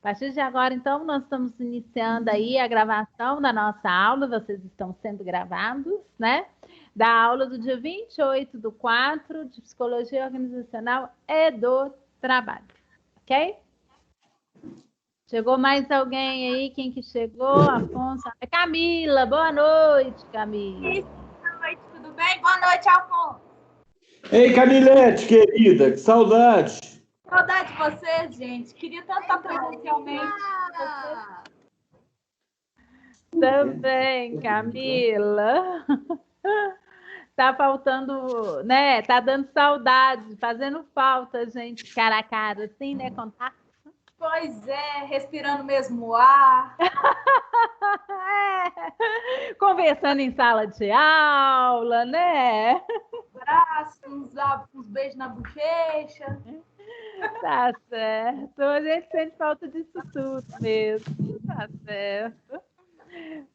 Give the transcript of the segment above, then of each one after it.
A partir de agora, então, nós estamos iniciando aí a gravação da nossa aula, vocês estão sendo gravados, né? Da aula do dia 28/4 de Psicologia Organizacional e do Trabalho, ok? Chegou mais alguém aí? Quem que chegou? Afonso? Camila, boa noite, Camila. Boa noite, tudo bem? Boa noite, Afonso. Ei, Camilete, querida, que saudade. Saudade de vocês, gente. Queria tanto estar presencialmente. Também, Camila. Tá faltando, né? Tá dando saudade, fazendo falta, gente, cara a cara, assim, né? Contato. Pois é, respirando o mesmo ar. É. Conversando em sala de aula, né? Abraço, uns beijos na bochecha. Tá certo. A gente sente falta disso tudo mesmo. Tá certo.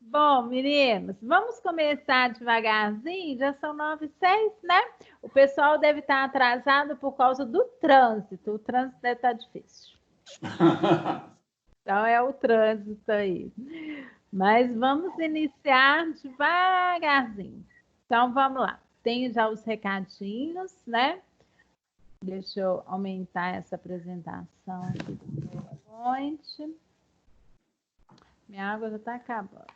Bom, meninos, vamos começar devagarzinho. Já são 9h06, né? O pessoal deve estar atrasado por causa do trânsito. O trânsito deve estar difícil. Então, é o trânsito aí. Mas vamos iniciar devagarzinho. Então, vamos lá. Tem já os recadinhos, né? Deixa eu aumentar essa apresentação aqui do PowerPoint. Minha água já está acabando.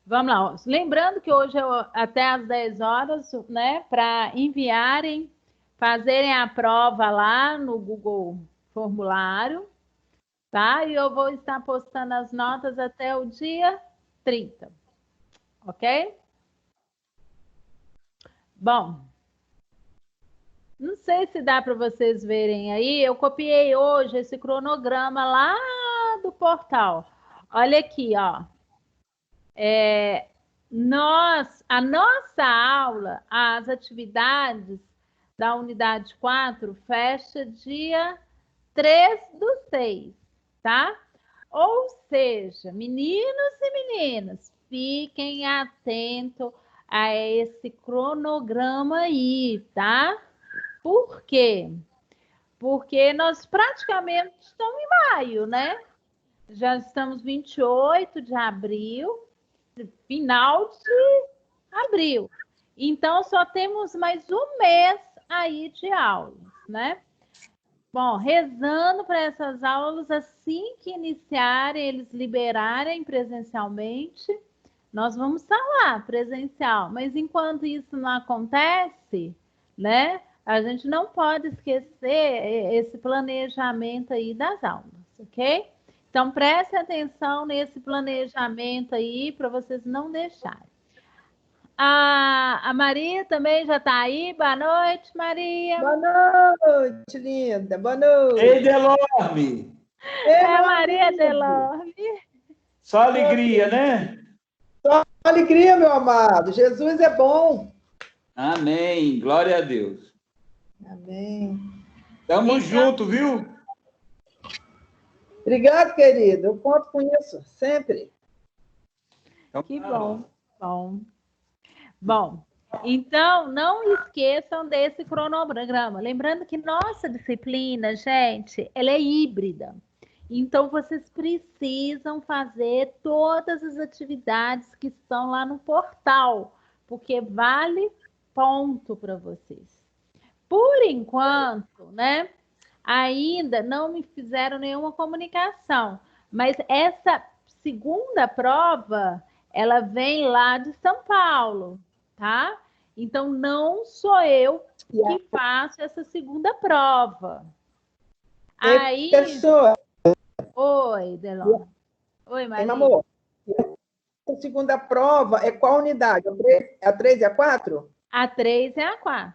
Vamos lá. Lembrando que hoje é até às 10 horas, né? Para enviarem, fazerem a prova lá no Google Formulário, tá? E eu vou estar postando as notas até o dia 30, ok? Bom, não sei se dá para vocês verem aí, eu copiei hoje esse cronograma lá do portal. Olha aqui, ó. A nossa aula, as atividades da unidade 4 fecha dia 3/6, tá? Ou seja, meninos e meninas, fiquem atentos a esse cronograma aí, tá? Por quê? Porque nós praticamente estamos em maio, né? Já estamos 28 de abril, final de abril. Então, só temos mais um mês aí de aulas, né? Bom, rezando para essas aulas, assim que iniciarem, eles liberarem presencialmente, nós vamos estar lá, presencial. Mas enquanto isso não acontece, né? A gente não pode esquecer esse planejamento aí das aulas, ok? Então, preste atenção nesse planejamento aí para vocês não deixarem. A Maria também já está aí. Boa noite, Maria. Boa noite, linda. Boa noite. Ei, Delorme. É Maria Delorme. Só alegria, né? Só alegria, meu amado. Jesus é bom. Amém. Glória a Deus. Amém. Tamo junto, viu? Obrigado, querido. Eu conto com isso, sempre. Que bom. Bom, então não esqueçam desse cronograma. Lembrando que nossa disciplina, gente, ela é híbrida. Então, vocês precisam fazer todas as atividades que estão lá no portal, porque vale ponto para vocês. Por enquanto, né? Ainda não me fizeram nenhuma comunicação, mas essa segunda prova, ela vem lá de São Paulo, tá? Então, não sou eu que faço essa segunda prova. Aí... Pessoa. Oi, Delon. Oi, Maria. Meu amor, a segunda prova é qual unidade? A 3 e a 4? A 3 é a 4.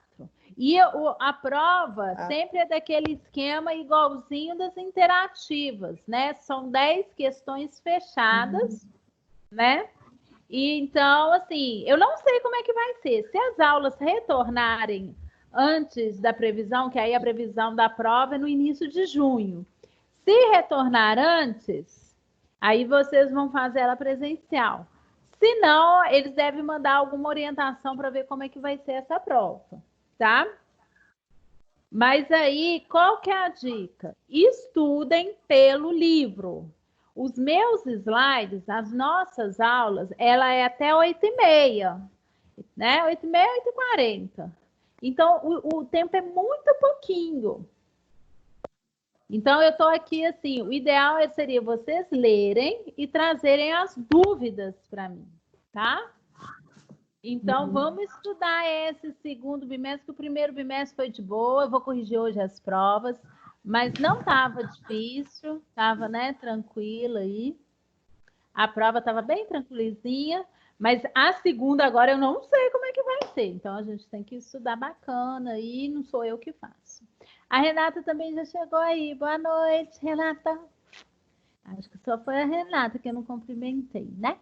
E a prova sempre é daquele esquema igualzinho das interativas, né? São 10 questões fechadas, né? E então, assim, eu não sei como é que vai ser. Se as aulas retornarem antes da previsão, que aí a previsão da prova é no início de junho. Se retornar antes, aí vocês vão fazer ela presencial. Se não, eles devem mandar alguma orientação para ver como é que vai ser essa prova, tá? Mas aí, qual que é a dica? Estudem pelo livro. Os meus slides, as nossas aulas, ela é até 8h30, né? 8h30, 8h40. Então, o tempo é muito pouquinho. Então, eu estou aqui assim, o ideal seria vocês lerem e trazerem as dúvidas para mim, tá? Então, vamos estudar esse segundo bimestre, que o primeiro bimestre foi de boa, eu vou corrigir hoje as provas, mas não estava difícil, estava, né, tranquila aí. A prova estava bem tranquilizinha, mas a segunda agora eu não sei como é que vai ser. Então, a gente tem que estudar bacana e não sou eu que faço. A Renata também já chegou aí. Boa noite, Renata. Acho que só foi a Renata que eu não cumprimentei, né?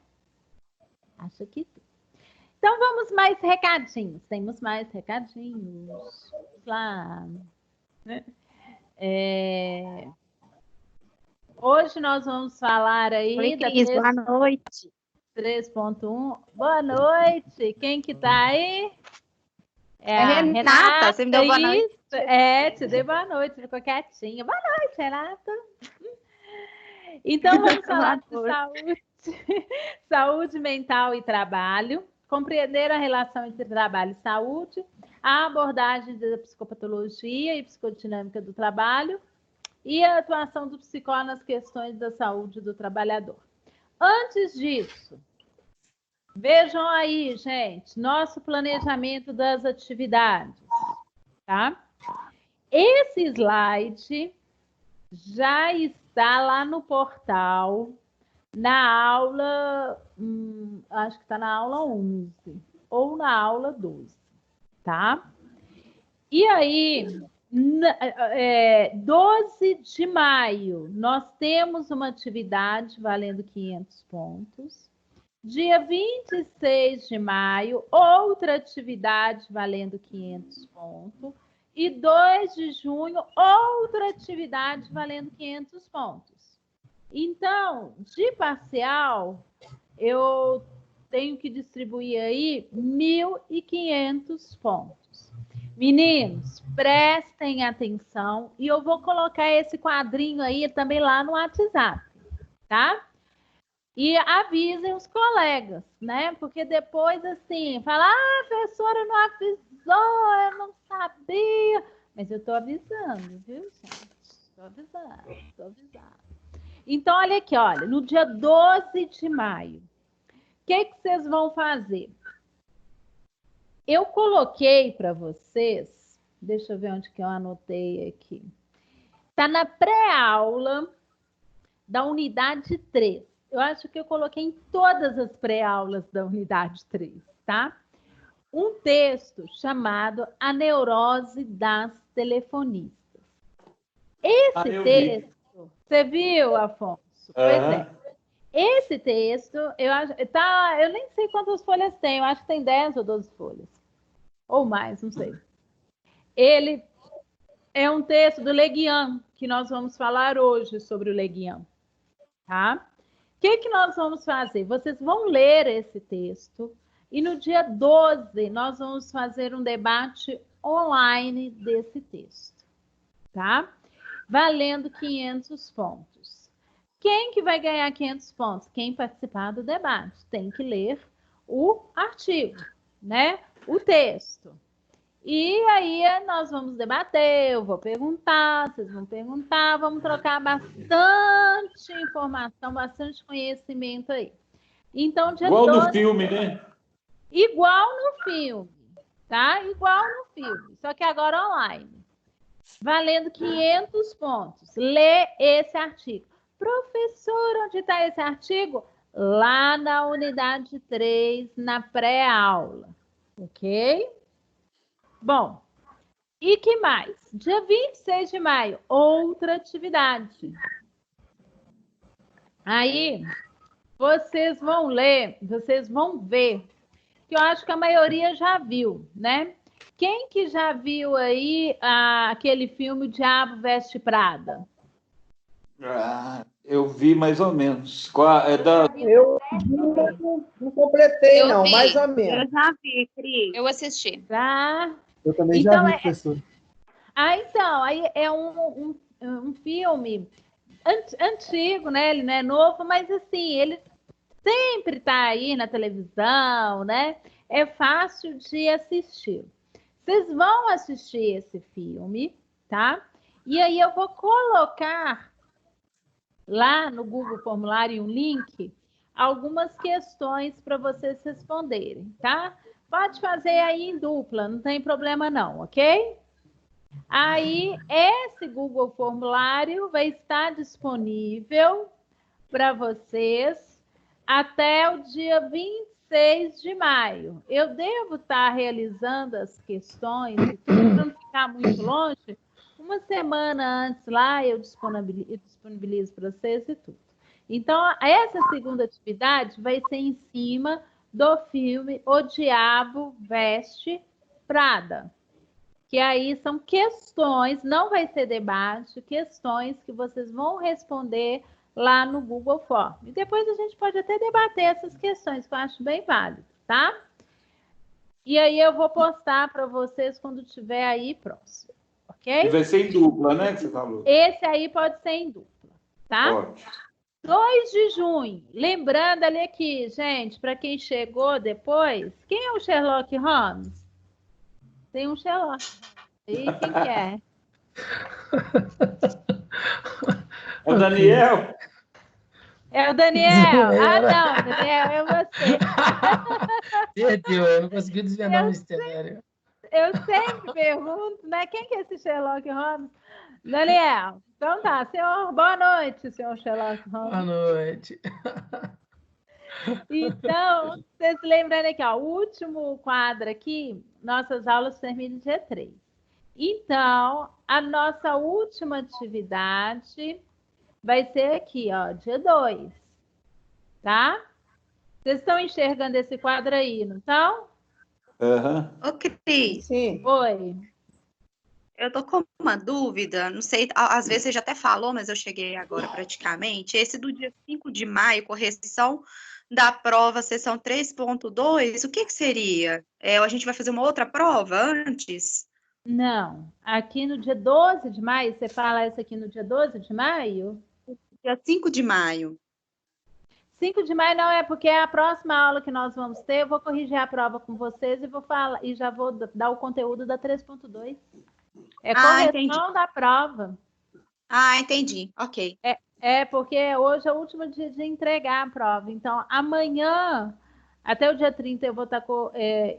Acho que sim. Então, vamos mais recadinhos. Temos mais recadinhos. Vamos lá. Hoje nós vamos falar aí... Oi, Cris, boa noite. 3.1. Boa noite. Quem que tá aí? É a Renata. Você me deu boa noite. Isso. Te dei boa noite. Ficou quietinha. Boa noite, Renata. Então, vamos falar de saúde. Saúde mental e trabalho. Compreender a relação entre trabalho e saúde. A abordagem da psicopatologia e psicodinâmica do trabalho. E a atuação do psicólogo nas questões da saúde do trabalhador. Antes disso, vejam aí, gente, nosso planejamento das atividades, tá? Esse slide já está lá no portal, na aula, acho que está na aula 11, ou na aula 12, tá? E aí, 12 de maio, nós temos uma atividade valendo 500 pontos. Dia 26 de maio, outra atividade valendo 500 pontos. E 2 de junho, outra atividade valendo 500 pontos. Então, de parcial, eu tenho que distribuir aí 1.500 pontos. Meninos, prestem atenção e eu vou colocar esse quadrinho aí também lá no WhatsApp, tá? E avisem os colegas, né? Porque depois, assim, fala, a professora não avisou, eu não sabia. Mas eu tô avisando, viu, gente? Tô avisando. Então, olha aqui, olha, no dia 12 de maio, o que vocês vão fazer? Eu coloquei para vocês, deixa eu ver onde que eu anotei aqui. Está na pré-aula da unidade 3. Eu acho que eu coloquei em todas as pré-aulas da unidade 3, tá? Um texto chamado A Neurose das Telefonistas. Esse texto, você viu, Afonso? Pois é. Esse texto, eu nem sei quantas folhas tem, eu acho que tem 10 ou 12 folhas. Ou mais, não sei. Ele é um texto do Le Guin, que nós vamos falar hoje sobre o Le Guin, tá? O que nós vamos fazer? Vocês vão ler esse texto e no dia 12 nós vamos fazer um debate online desse texto, tá? Valendo 500 pontos. Quem que vai ganhar 500 pontos? Quem participar do debate. Tem que ler o artigo, né? O texto. E aí nós vamos debater, eu vou perguntar, vocês vão perguntar, vamos trocar bastante informação, bastante conhecimento aí. Então, dia igual 12, no filme, né? Igual no filme, tá? Igual no filme, só que agora online. Valendo 500 pontos. Lê esse artigo. Professor, onde está esse artigo? Lá na unidade 3, na pré-aula. Ok? Bom, e que mais? Dia 26 de maio, outra atividade. Aí, vocês vão ler, vocês vão ver, que eu acho que a maioria já viu, né? Quem que já viu aí aquele filme O Diabo Veste Prada? Eu vi mais ou menos. Eu não completei, Eu não, vi. mais ou menos. Eu já vi, Cris. Eu assisti. Tá? Eu também Então, já vi, professor. Então, aí é um filme antigo, né? Ele não é novo, mas assim, ele sempre está aí na televisão, né? É fácil de assistir. Vocês vão assistir esse filme, tá? E aí eu vou colocar lá no Google Formulário um link, algumas questões para vocês responderem, tá? Pode fazer aí em dupla, não tem problema não, ok? Aí, esse Google Formulário vai estar disponível para vocês até o dia 26 de maio. Eu devo estar realizando as questões, para não ficar muito longe, uma semana antes lá eu disponibilizo para vocês e tudo. Então, essa segunda atividade vai ser em cima do filme O Diabo Veste Prada. Que aí são questões, não vai ser debate, questões que vocês vão responder lá no Google Form. E depois a gente pode até debater essas questões, que eu acho bem válido, tá? E aí eu vou postar para vocês quando tiver aí próximo, ok? E vai ser em dupla, né, que você falou? Esse aí pode ser em dupla, tá? Ótimo. 2 de junho. Lembrando ali aqui, gente, para quem chegou depois, quem é o Sherlock Holmes? Tem um Sherlock. E quem que é? É o Daniel? É o Daniel. Ah, não, Daniel, é você. Perdeu, eu não consegui desvendar o mistério. Eu sempre pergunto, né? Quem que é esse Sherlock Holmes? Daniel. Então tá, senhor. Boa noite, senhor Sherlock Holmes. Boa noite. Então, vocês lembrando aqui, ó, o último quadro aqui, nossas aulas terminam dia 3. Então, a nossa última atividade vai ser aqui, ó, dia 2. Tá? Vocês estão enxergando esse quadro aí, não estão? Aham. Ô, Cris, Sim. Oi. eu tô com uma dúvida, não sei, às vezes você já até falou, mas eu cheguei agora praticamente. Esse do dia 5 de maio, correção da prova, sessão 3.2, o que seria? A gente vai fazer uma outra prova antes? Não. Aqui no dia 12 de maio, você fala isso aqui no dia 12 de maio? Dia 5 de maio. 5 de maio não é porque é a próxima aula que nós vamos ter. Eu vou corrigir a prova com vocês e vou falar e já vou dar o conteúdo da 3.2. É correção entendi. da prova. Ah, entendi. Ok. É porque hoje é o último dia de entregar a prova. Então, amanhã, até o dia 30, eu vou estar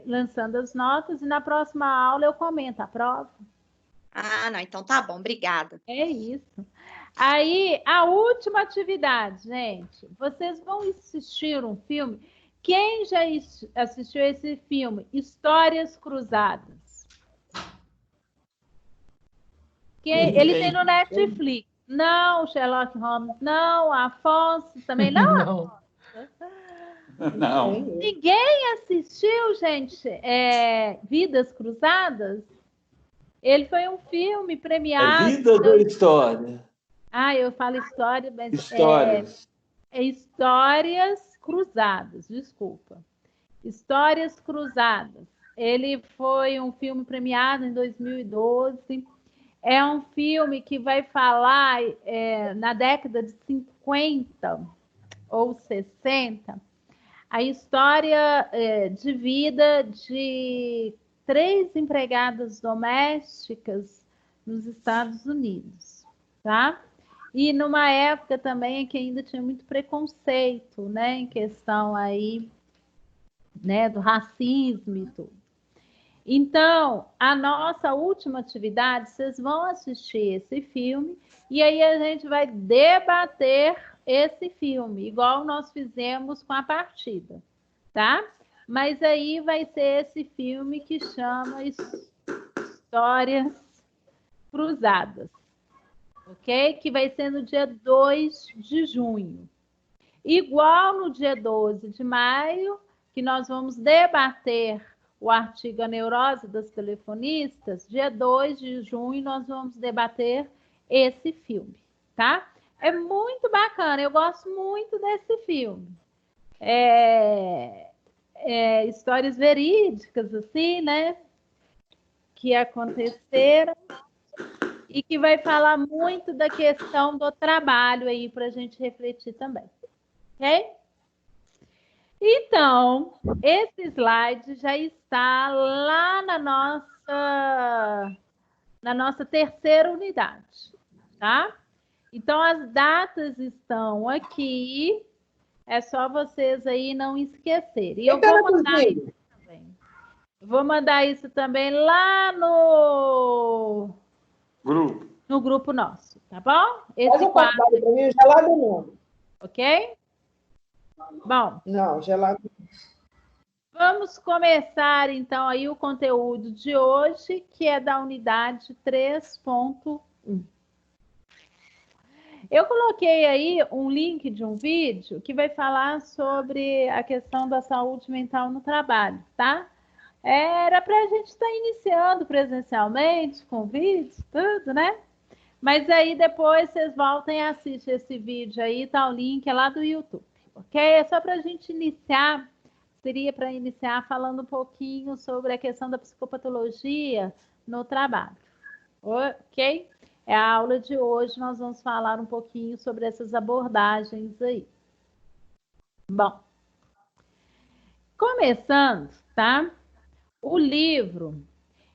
lançando as notas e na próxima aula eu comento a prova. Ah, não, então tá bom, obrigada. É isso. Aí, a última atividade, gente. Vocês vão assistir um filme. Quem já assistiu esse filme? Histórias Cruzadas. Ele tem no Netflix. Não, Sherlock Holmes. Não, Afonso também não. Não. Ninguém assistiu, gente, Vidas Cruzadas? Ele foi um filme premiado. É vida ou história? Ah, eu falo história, mas Histórias. Histórias Cruzadas, desculpa. Histórias Cruzadas. Ele foi um filme premiado em 2012. É um filme que vai falar na década de 50 ou 60, a história de vida de 3 empregadas domésticas nos Estados Unidos, tá? E numa época também que ainda tinha muito preconceito, né, em questão aí, né, do racismo e tudo. Então, a nossa última atividade, vocês vão assistir esse filme e aí a gente vai debater esse filme, igual nós fizemos com a partida, tá? Mas aí vai ser esse filme que chama Histórias Cruzadas, ok? Que vai ser no dia 2 de junho. Igual no dia 12 de maio, que nós vamos debater o artigo A Neurose das Telefonistas, dia 2 de junho nós vamos debater esse filme, tá? É muito bacana, eu gosto muito desse filme. Histórias verídicas, assim, né? Que aconteceram. e que vai falar muito da questão do trabalho aí para a gente refletir também. Ok? Então, esse slide já está lá na nossa terceira unidade, tá? Então, as datas estão aqui, é só vocês aí não esquecerem. E eu vou mandar isso também. Vou mandar isso também lá no grupo nosso, tá bom? Faz um quadro para mim, gelado não. Ok? Bom. Não, gelado. Vamos começar, então, aí o conteúdo de hoje, que é da unidade 3.1. Eu coloquei aí um link de um vídeo que vai falar sobre a questão da saúde mental no trabalho, tá? Era para a gente estar iniciando presencialmente, com vídeo, tudo, né? Mas aí depois vocês voltem e assistem esse vídeo aí, tá o link, é lá do YouTube, ok? É só para a gente iniciar. Seria para iniciar falando um pouquinho sobre a questão da psicopatologia no trabalho, ok? É a aula de hoje, nós vamos falar um pouquinho sobre essas abordagens aí. Bom, começando, tá? O livro,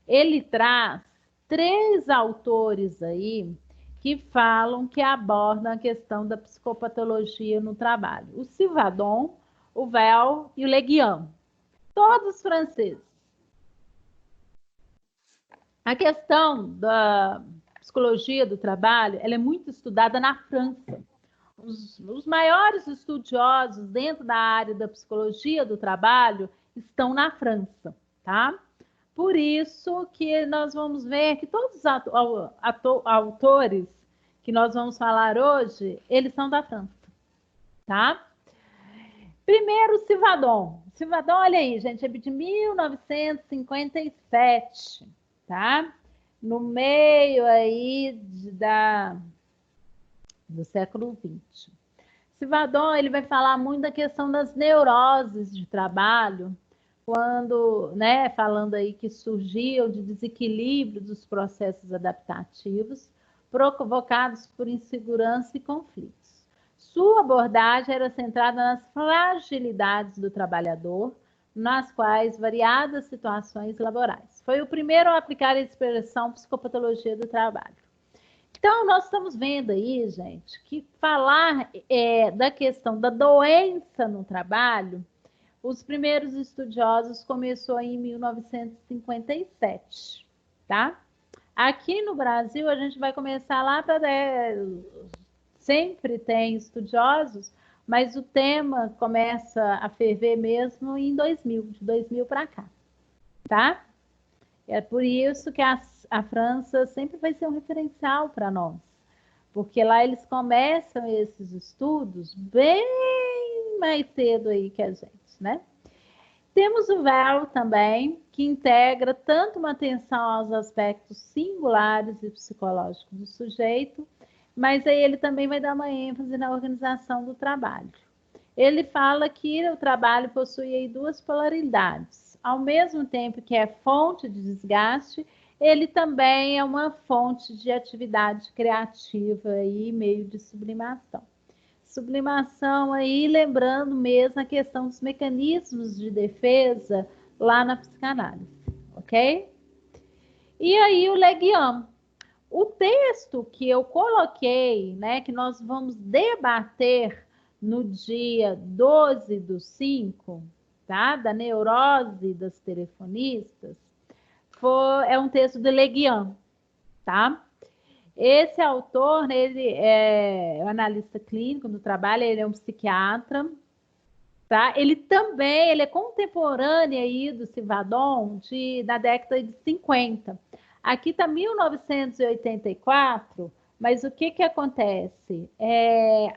ele traz 3 autores aí que falam, que abordam a questão da psicopatologia no trabalho. O Sylvadon, o Vel e o Le Guin. Todos franceses. A questão da psicologia do trabalho, ela é muito estudada na França. Os maiores estudiosos dentro da área da psicologia do trabalho estão na França, tá? Por isso que nós vamos ver que todos os autores que nós vamos falar hoje, eles são da França, tá? Primeiro, Sylvadon. Sylvadon, olha aí, gente, é de 1957, tá? No meio aí do século XX. Sylvadon, ele vai falar muito da questão das neuroses de trabalho, quando, né, falando aí que surgiam de desequilíbrio dos processos adaptativos provocados por insegurança e conflitos. Sua abordagem era centrada nas fragilidades do trabalhador, nas quais variadas situações laborais. Foi o primeiro a aplicar a expressão psicopatologia do trabalho. Então, nós estamos vendo aí, gente, que falar da questão da doença no trabalho, os primeiros estudiosos começou em 1957, tá? Aqui no Brasil, a gente vai começar lá para... sempre tem estudiosos, mas o tema começa a ferver mesmo em 2000, de 2000 para cá, tá? É por isso que a França sempre vai ser um referencial para nós, porque lá eles começam esses estudos bem mais cedo aí que a gente, né? Temos o Vel também, que integra tanto uma atenção aos aspectos singulares e psicológicos do sujeito, mas aí ele também vai dar uma ênfase na organização do trabalho. Ele fala que o trabalho possui aí 2 polaridades. Ao mesmo tempo que é fonte de desgaste, ele também é uma fonte de atividade criativa e meio de sublimação. Sublimação aí, lembrando mesmo a questão dos mecanismos de defesa lá na psicanálise, ok? E aí o Le Guin. O texto que eu coloquei, né, que nós vamos debater no dia 12/5, tá? Da neurose das telefonistas, é um texto de Le Guin, tá? Esse autor, ele é um analista clínico do trabalho, ele é um psiquiatra, tá? Ele é contemporâneo aí do Sylvadon da década de 50. Aqui está 1984, mas o que acontece?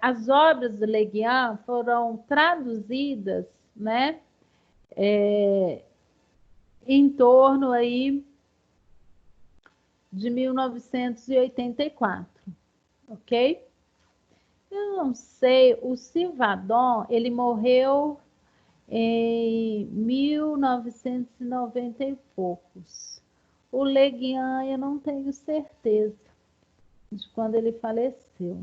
As obras do Le Guin foram traduzidas, né, em torno aí de 1984, ok? Eu não sei, o Sylvadon, ele morreu em 1990 e poucos. O Le Guin, eu não tenho certeza, de quando ele faleceu.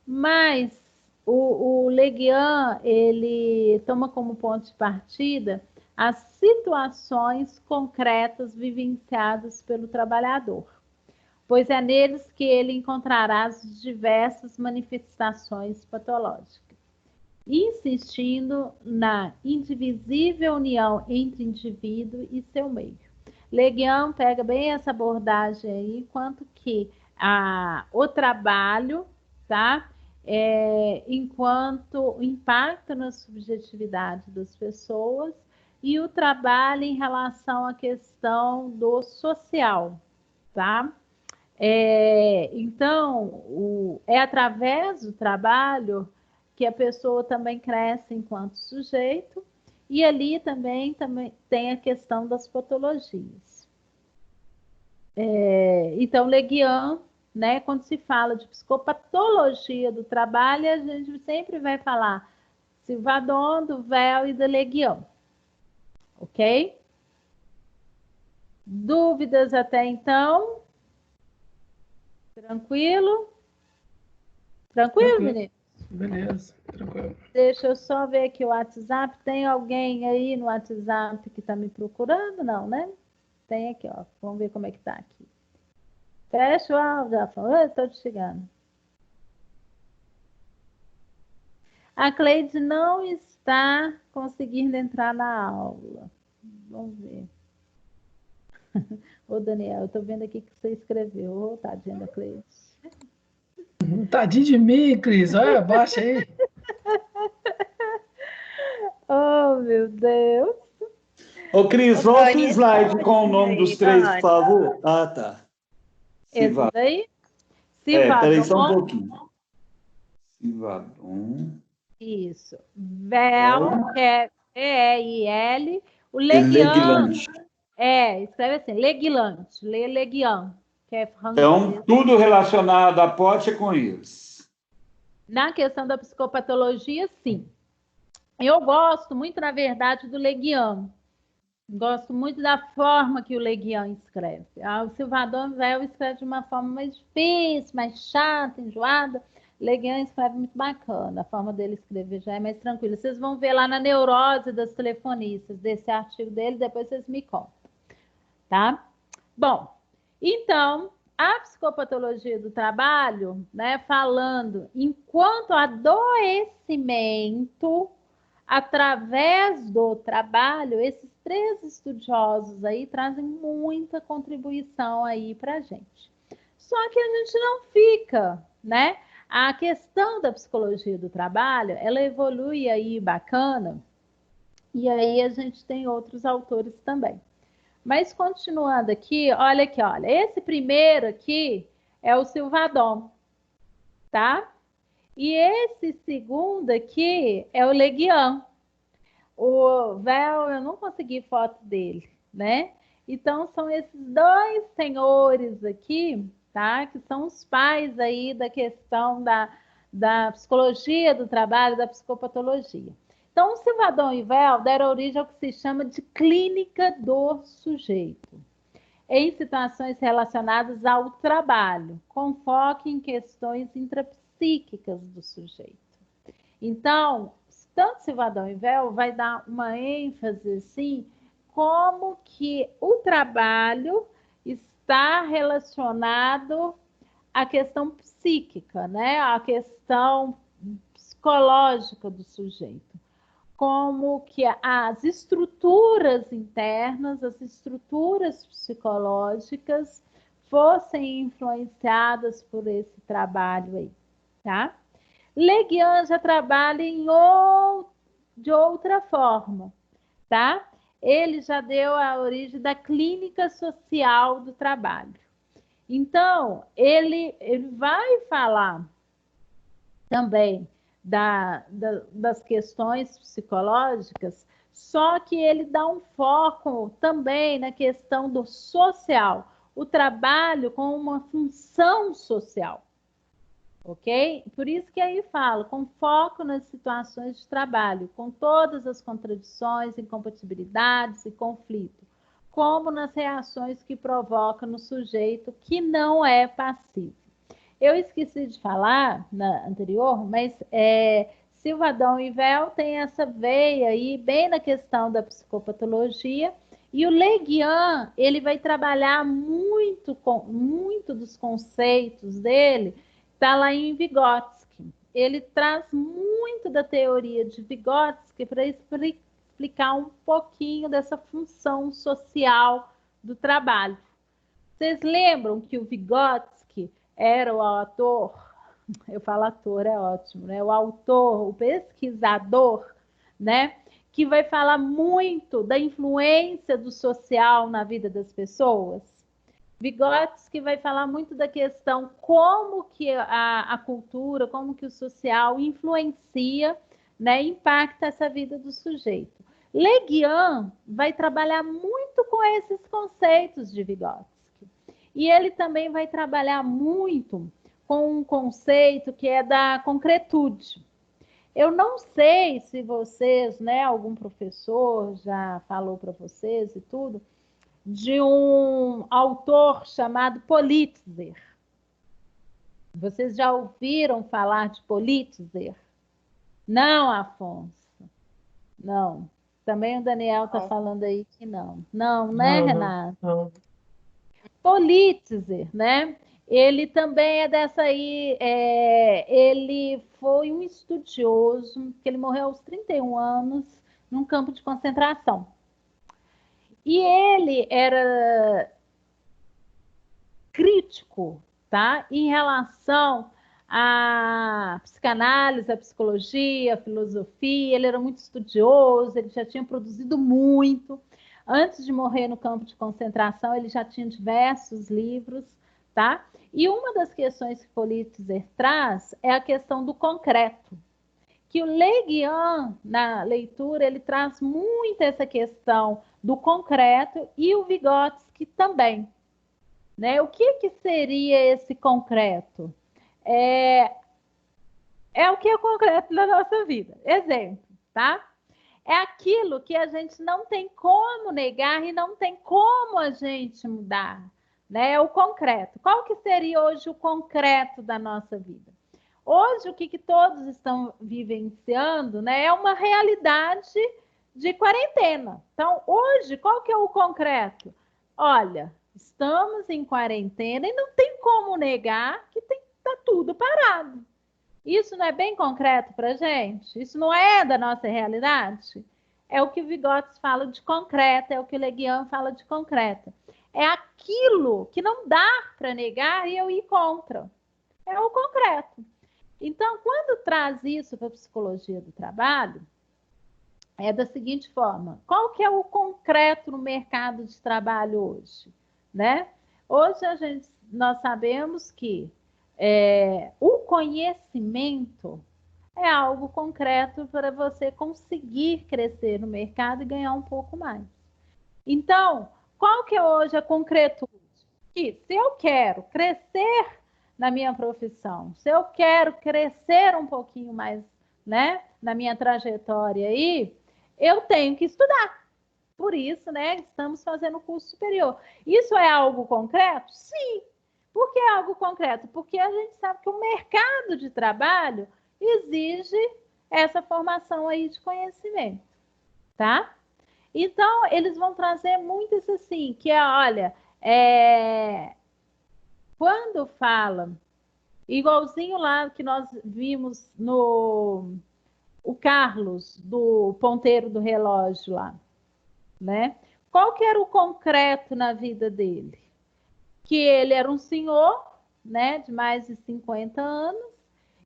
Mas o Le Guin, ele toma como ponto de partida as situações concretas vivenciadas pelo trabalhador, pois é neles que ele encontrará as diversas manifestações patológicas, insistindo na indivisível união entre indivíduo e seu meio. Le Guin pega bem essa abordagem aí, enquanto que o trabalho, tá? Enquanto impacto na subjetividade das pessoas, e o trabalho em relação à questão do social, tá? Então, é através do trabalho que a pessoa também cresce enquanto sujeito, e ali também tem a questão das patologias. Então, Le Guin, né, quando se fala de psicopatologia do trabalho, a gente sempre vai falar Sylvain, Duvel e de Le Guin. Ok? Dúvidas até então? Tranquilo? Tranquilo, menino? Beleza, tranquilo. Deixa eu só ver aqui o WhatsApp. Tem alguém aí no WhatsApp que está me procurando? Não, né? Tem aqui, ó. Vamos ver como é que tá aqui. Fecha o áudio, já estou te chegando. A Cleide não está conseguindo entrar na aula. Vamos ver. Ô, Daniel, eu estou vendo aqui que você escreveu. Ô, tadinha da Cleide. Tadinho de mim, Cris. Olha, baixa aí. Oh, meu Deus. Ô, Cris, volta o slide com o nome dos três, por favor. Ah, tá. Esse daí? Peraí só um Sylvain. pouquinho. Sylvain. Isso. Vel, que é E-I-L. O Le Guin. Leguilante. Escreve assim, Leguilante. Le Guin, que é francês. Então, tudo relacionado à pote é com eles. Na questão da psicopatologia, sim. Eu gosto muito, na verdade, do Le Guin. Gosto muito da forma que o Le Guin escreve. O Sylvain Vel escreve de uma forma mais difícil, mais chata, enjoada. Le Guin escreve muito bacana. A forma dele escrever já é mais tranquila. Vocês vão ver lá na Neurose das Telefonistas, desse artigo dele, depois vocês me contam. Tá? Bom, então, a psicopatologia do trabalho, né, falando enquanto adoecimento através do trabalho, esses três estudiosos aí trazem muita contribuição aí para a gente. Só que a gente não fica, né? A questão da psicologia do trabalho, ela evolui aí bacana, e aí a gente tem outros autores também. Mas continuando aqui, olha, esse primeiro aqui é o Sylvain, tá? E esse segundo aqui é o Le Guin. O Vel, eu não consegui foto dele, né? Então, são esses dois senhores aqui, tá? Que são os pais aí da questão da psicologia do trabalho, da psicopatologia. Então, o Sylvain e Vel deram origem ao que se chama de clínica do sujeito, em situações relacionadas ao trabalho, com foco em questões intrapsíquicas do sujeito. Então, tanto Sylvain e Vel vai dar uma ênfase assim, como que o trabalho está relacionado à questão psíquica, né? À questão psicológica do sujeito. Como que as estruturas internas, as estruturas psicológicas fossem influenciadas por esse trabalho aí, tá? Le Guin já trabalha de outra forma, tá? Ele já deu a origem da clínica social do trabalho. Então, ele vai falar também das questões psicológicas, só que ele dá um foco também na questão do social, o trabalho com uma função social. Ok? Por isso que aí falo, com foco nas situações de trabalho, com todas as contradições, incompatibilidades e conflito. como nas reações que provoca no sujeito que não é passivo. Eu esqueci de falar na anterior, mas Silva, Adão e Vel tem essa veia aí bem na questão da psicopatologia, e o Le Guin, ele vai trabalhar muito dos conceitos dele, está lá em Vygotsky. Ele traz muito da teoria de Vygotsky para explicar um pouquinho dessa função social do trabalho. Vocês lembram que o Vygotsky era o autor, eu falo ator, é ótimo, né? O autor, o pesquisador, né? Que vai falar muito da influência do social na vida das pessoas. Vygotsky vai falar muito da questão como que a cultura, como que o social influencia, né? Impacta essa vida do sujeito. Le Guin vai trabalhar muito com esses conceitos de Vygotsky. E ele também vai trabalhar muito com um conceito que é da concretude. Eu não sei se vocês, né, algum professor já falou para vocês e tudo, de um autor chamado Politzer. Vocês já ouviram falar de Politzer? Não, Afonso. Não. Também o Daniel está falando aí que não. Não, né, Renato? Não. Politzer, né? Ele também é dessa aí, ele foi um estudioso, que ele morreu aos 31 anos, num campo de concentração. E ele era crítico, tá? Em relação à psicanálise, à psicologia, à filosofia, ele era muito estudioso, ele já tinha produzido muito. Antes de morrer no campo de concentração, ele já tinha diversos livros, tá? E uma das questões que Politzer traz é a questão do concreto, que o Le Guin, na leitura, ele traz muito essa questão do concreto, e o Vygotsky também, né? O que seria esse concreto? É o que é o concreto na nossa vida. Exemplo, tá? É aquilo que a gente não tem como negar e não tem como a gente mudar, né? É o concreto. Qual que seria hoje o concreto da nossa vida? Hoje, o que todos estão vivenciando, né, é uma realidade de quarentena. Então, hoje, qual que é o concreto? Olha, estamos em quarentena e não tem como negar que tá tudo parado. Isso não é bem concreto para a gente? Isso não é da nossa realidade? É o que o Vygotsky fala de concreto, é o que o Le Guin fala de concreto. É aquilo que não dá para negar e eu ir contra. É o concreto. Então, quando traz isso para a psicologia do trabalho, é da seguinte forma: qual que é o concreto no mercado de trabalho hoje, né? Hoje nós sabemos que o conhecimento é algo concreto para você conseguir crescer no mercado e ganhar um pouco mais. Então, qual que é hoje a concretude? Que se eu quero crescer na minha profissão, se eu quero crescer um pouquinho mais, né, na minha trajetória aí, eu tenho que estudar. Por isso, né, estamos fazendo curso superior. Isso é algo concreto? Sim. Por que é algo concreto? Porque a gente sabe que o mercado de trabalho exige essa formação aí de conhecimento, tá? Então, eles vão trazer muito isso assim, que é, olha, quando fala, igualzinho lá que nós vimos o Carlos, do ponteiro do relógio lá, né? Qual que era o concreto na vida dele? Que ele era um senhor, né, de mais de 50 anos,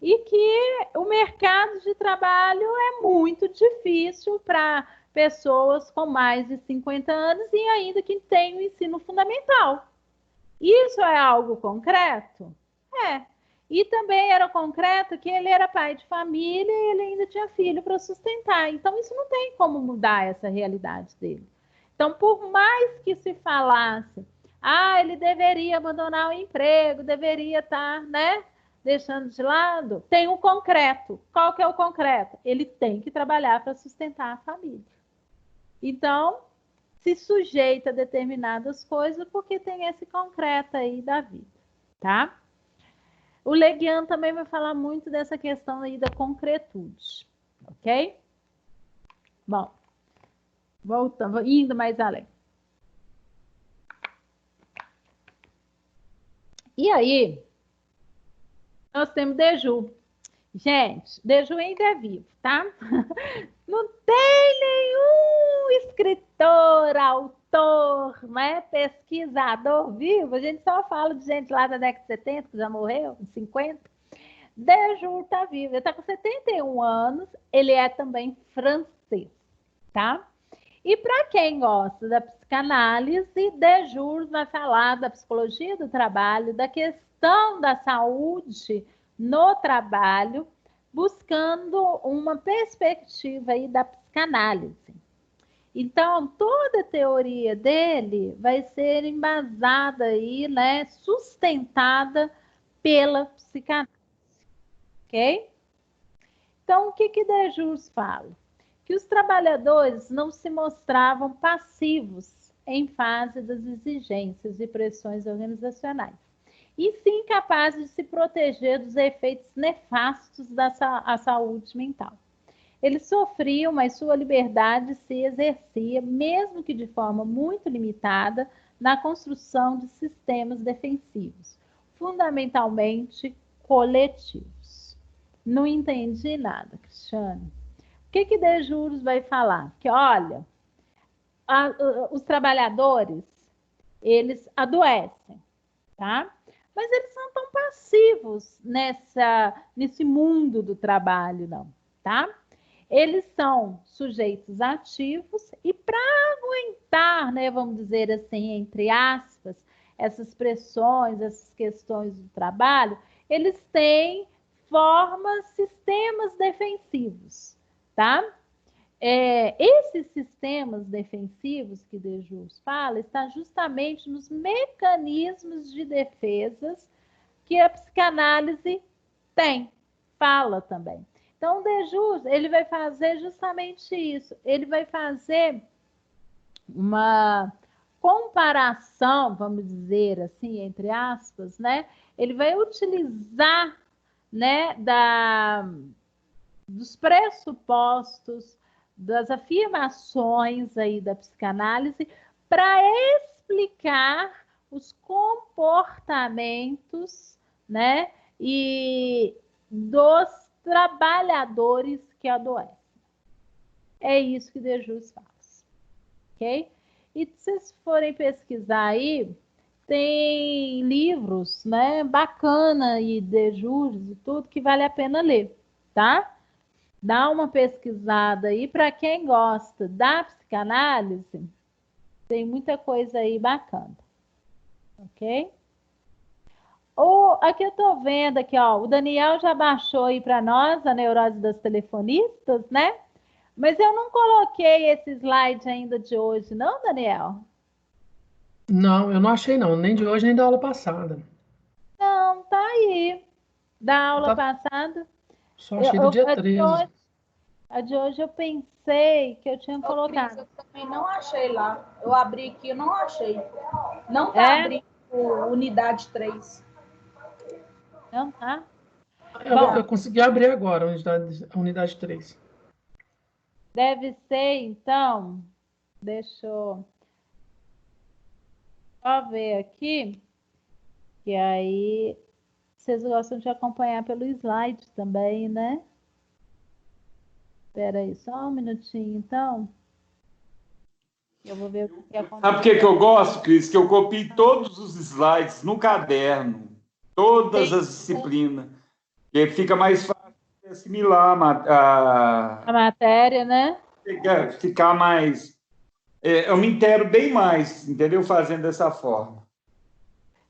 e que o mercado de trabalho é muito difícil para pessoas com mais de 50 anos e ainda que tem o ensino fundamental. Isso é algo concreto? É. E também era concreto que ele era pai de família e ele ainda tinha filho para sustentar. Então, isso não tem como mudar essa realidade dele. Então, por mais que se falasse, ele deveria abandonar o emprego, deveria estar, né, deixando de lado, tem o concreto. Qual que é o concreto? Ele tem que trabalhar para sustentar a família. Então, se sujeita a determinadas coisas porque tem esse concreto aí da vida, tá? O Leguian também vai falar muito dessa questão aí da concretude, ok? Bom, voltando, indo mais além. E aí, nós temos Deju. Gente, Deju ainda é vivo, tá? Não tem nenhum escritor, autor, né, pesquisador vivo. A gente só fala de gente lá da década de 70, que já morreu, de 50. Deju está vivo, ele está com 71 anos, ele é também francês, tá? E para quem gosta da psicanálise, Deju vai falar da psicologia do trabalho, da questão da saúde no trabalho, buscando uma perspectiva aí da psicanálise. Então, toda a teoria dele vai ser embasada aí, né, sustentada pela psicanálise, ok? Então, o que Dejus fala? Que os trabalhadores não se mostravam passivos em fase das exigências e pressões organizacionais, e sim capazes de se proteger dos efeitos nefastos da saúde mental. Eles sofriam, mas sua liberdade se exercia, mesmo que de forma muito limitada, na construção de sistemas defensivos, fundamentalmente coletivos. Não entendi nada, Cristiane. O que Dejus vai falar? Que, olha, os trabalhadores, eles adoecem, tá? Mas eles não estão passivos nesse mundo do trabalho, não, tá? Eles são sujeitos ativos e para aguentar, né, vamos dizer assim, entre aspas, essas pressões, essas questões do trabalho, eles têm formas, sistemas defensivos, tá? Esses sistemas defensivos que Dejus fala está justamente nos mecanismos de defesas que a psicanálise fala também. Então, o Dejus, ele vai fazer justamente isso. Ele vai fazer uma comparação, vamos dizer assim, entre aspas, né? Ele vai utilizar, né, dos pressupostos, das afirmações aí da psicanálise para explicar os comportamentos, né, e dos trabalhadores que adoecem. É isso que Dejus faz, ok? E se vocês forem pesquisar aí, tem livros, né, bacana aí, Dejus e tudo, que vale a pena ler, tá? Dá uma pesquisada aí, para quem gosta da psicanálise, tem muita coisa aí bacana, ok? Aqui eu tô vendo aqui, ó, o Daniel já baixou aí para nós a neurose das telefonistas, né? Mas eu não coloquei esse slide ainda de hoje, não, Daniel? Não, eu não achei não, nem de hoje nem da aula passada. Não, tá aí. Da aula Tá- passada. Só achei do dia 13. A de hoje eu pensei que eu tinha Ô, Cris, colocado. eu também não achei lá. Eu abri aqui, eu não achei. Não tá abrindo unidade 3. Não, tá? Eu consegui abrir agora a unidade 3. Deve ser, então. Deixa eu só ver aqui. Que aí vocês gostam de acompanhar pelo slide também, né? Espera aí, só um minutinho, então. Eu vou ver o que acontece. Sabe por que eu gosto, Cris? Que eu copio todos os slides no caderno, todas as disciplinas. E aí fica mais fácil de assimilar A matéria, né? ficar mais. Eu me intero bem mais, entendeu? Fazendo dessa forma.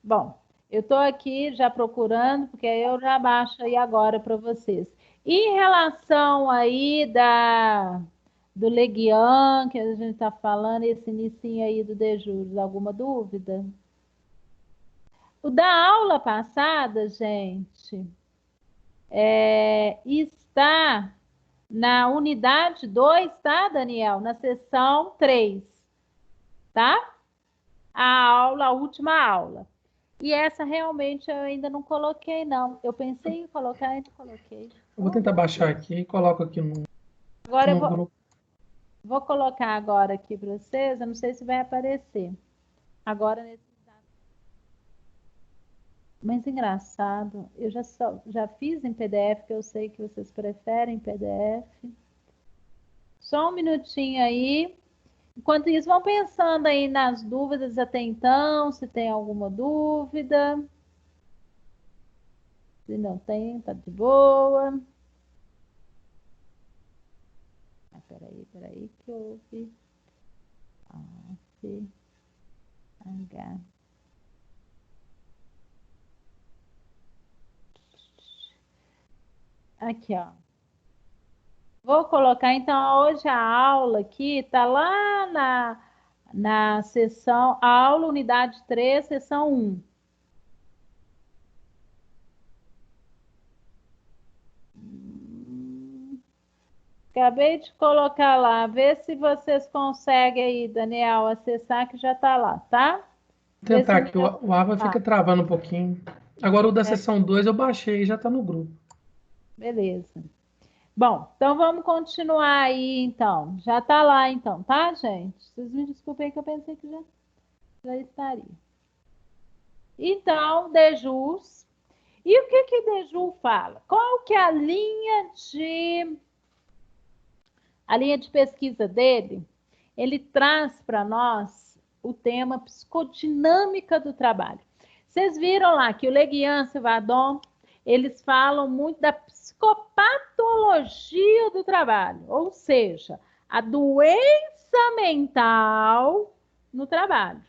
Bom, eu estou aqui já procurando, porque eu já baixo aí agora para vocês. E em relação aí do Leguian, que a gente está falando, esse inicinho aí do Dejus, alguma dúvida? O da aula passada, gente, está na unidade 2, tá, Daniel? Na seção 3. tá? A última aula. E essa realmente eu ainda não coloquei, não. Eu pensei em colocar e não coloquei. Eu vou tentar baixar aqui e coloco aqui Agora eu no grupo. vou colocar agora aqui para vocês. Eu não sei se vai aparecer. Agora nesse. Mas engraçado, eu já fiz em PDF, que eu sei que vocês preferem PDF. Só um minutinho aí. Enquanto isso, vão pensando aí nas dúvidas até então, se tem alguma dúvida. Se não tem, tá de boa. Peraí, que houve. H. Aqui, ó. Vou colocar, então, hoje a aula aqui está lá na seção, a aula unidade 3, seção 1. Acabei de colocar lá, vê se vocês conseguem aí, Daniel, acessar que já está lá, tá? Vou tentar aqui, o Ava fica travando um pouquinho. Agora o da seção 2 eu baixei e já está no grupo. Beleza. Bom, então vamos continuar aí, então. Já está lá, então, tá, gente? Vocês me desculpem que eu pensei que já estaria. Então, Dejus. E o que Deju fala? Qual que é a linha de pesquisa dele? Ele traz para nós o tema psicodinâmica do trabalho. Vocês viram lá que o Leguian e o Vadon, eles falam muito da psicopatologia do trabalho, ou seja, a doença mental no trabalho.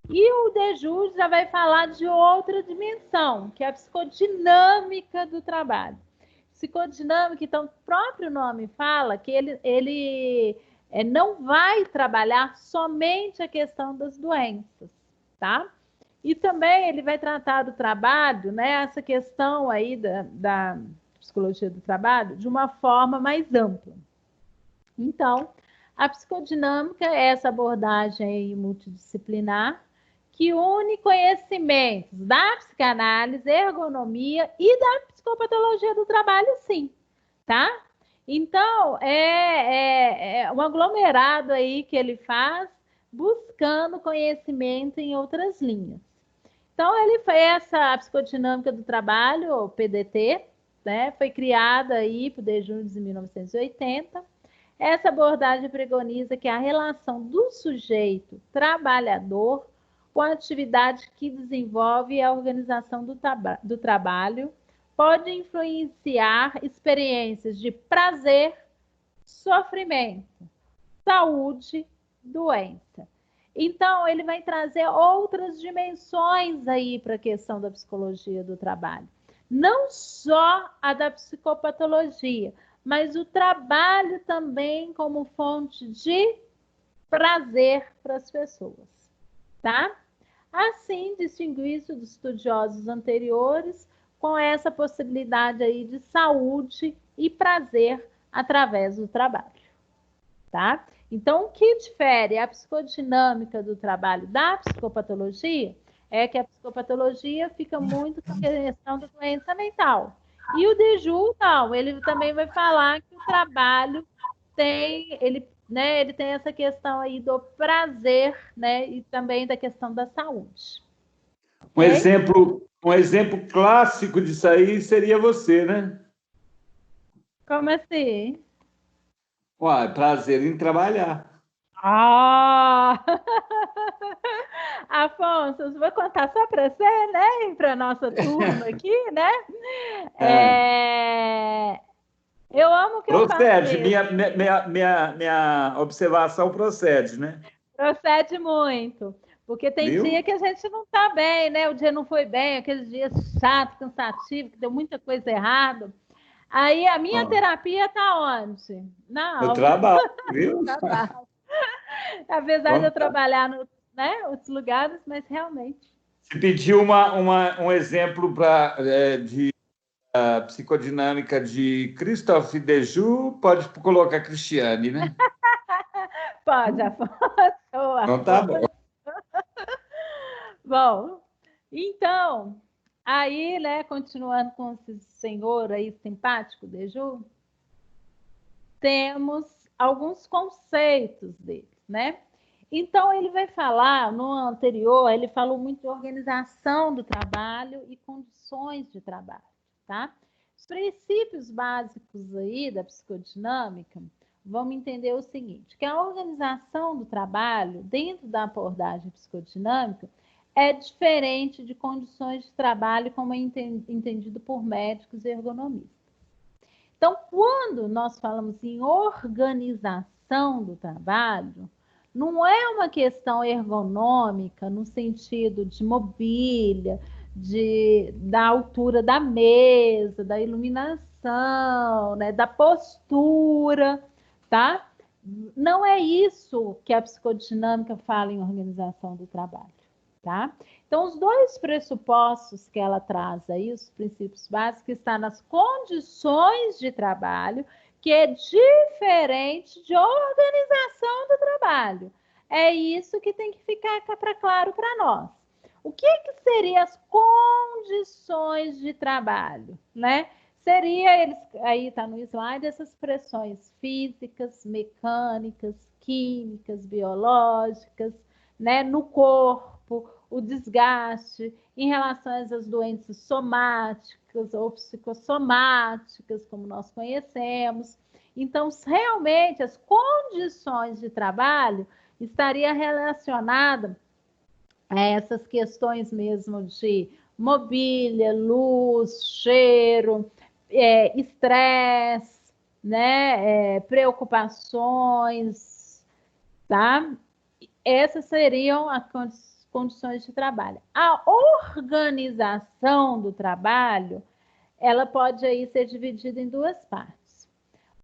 E o Dejus já vai falar de outra dimensão, que é a psicodinâmica do trabalho. Psicodinâmica, então, o próprio nome fala que ele não vai trabalhar somente a questão das doenças, tá? E também ele vai tratar do trabalho, né, essa questão aí da psicologia do trabalho, de uma forma mais ampla. Então, a psicodinâmica é essa abordagem aí multidisciplinar que une conhecimentos da psicanálise, ergonomia e da psicopatologia do trabalho, sim, tá? Então, é um aglomerado aí que ele faz buscando conhecimento em outras linhas. Então, ele fez a psicodinâmica do trabalho, o PDT, né? Foi criada aí por Dejus em 1980. Essa abordagem preconiza que a relação do sujeito trabalhador com a atividade que desenvolve a organização do trabalho pode influenciar experiências de prazer, sofrimento, saúde, doença. Então, ele vai trazer outras dimensões aí para a questão da psicologia do trabalho. Não só a da psicopatologia, mas o trabalho também como fonte de prazer para as pessoas, tá? Assim, distinguir-se dos estudiosos anteriores com essa possibilidade aí de saúde e prazer através do trabalho, tá? Então, o que difere a psicodinâmica do trabalho da psicopatologia é que a psicopatologia fica muito com a questão da doença mental. E o Dejus, não, ele também vai falar que o trabalho tem, ele tem essa questão aí do prazer, né, e também da questão da saúde. Um exemplo clássico disso aí seria você, né? Como assim? Uai, prazer em trabalhar. Ah! Afonso, eu vou contar só para você, né? Para a nossa turma aqui, né? Eu amo que procede, eu faço minha observação procede, né? Procede muito. Porque tem dia que a gente não está bem, né? O dia não foi bem, aqueles dias chato, cansativo, que deu muita coisa errada. Aí a minha terapia está onde? Na aula. No trabalho, viu? Apesar de eu trabalhar nos outros lugares, mas realmente. Se pediu um exemplo de psicodinâmica de Christophe Dejus, pode colocar Cristiane, né? Pode, Afonso. Então tá bom. Bom, então, aí, né, continuando com esse senhor aí simpático, Deju, temos alguns conceitos dele, né? Então, ele vai falar, no anterior, ele falou muito de organização do trabalho e condições de trabalho, tá? Os princípios básicos aí da psicodinâmica, vamos entender o seguinte, que a organização do trabalho, dentro da abordagem psicodinâmica, é diferente de condições de trabalho como é entendido por médicos e ergonomistas. Então, quando nós falamos em organização do trabalho, não é uma questão ergonômica no sentido de mobília, da altura da mesa, da iluminação, né, da postura, tá? Não é isso que a psicodinâmica fala em organização do trabalho, tá? Então, os dois pressupostos que ela traz aí, os princípios básicos, estão nas condições de trabalho, que é diferente de organização do trabalho. É isso que tem que ficar claro para nós. O que seriam as condições de trabalho, né? Seria, aí está no slide, essas pressões físicas, mecânicas, químicas, biológicas, né? No corpo, o desgaste em relação às doenças somáticas ou psicossomáticas, como nós conhecemos. Então, realmente, as condições de trabalho estariam relacionadas a essas questões mesmo de mobília, luz, cheiro, estresse, né? Preocupações, tá? Essas seriam as condições de trabalho. A organização do trabalho, ela pode aí ser dividida em duas partes.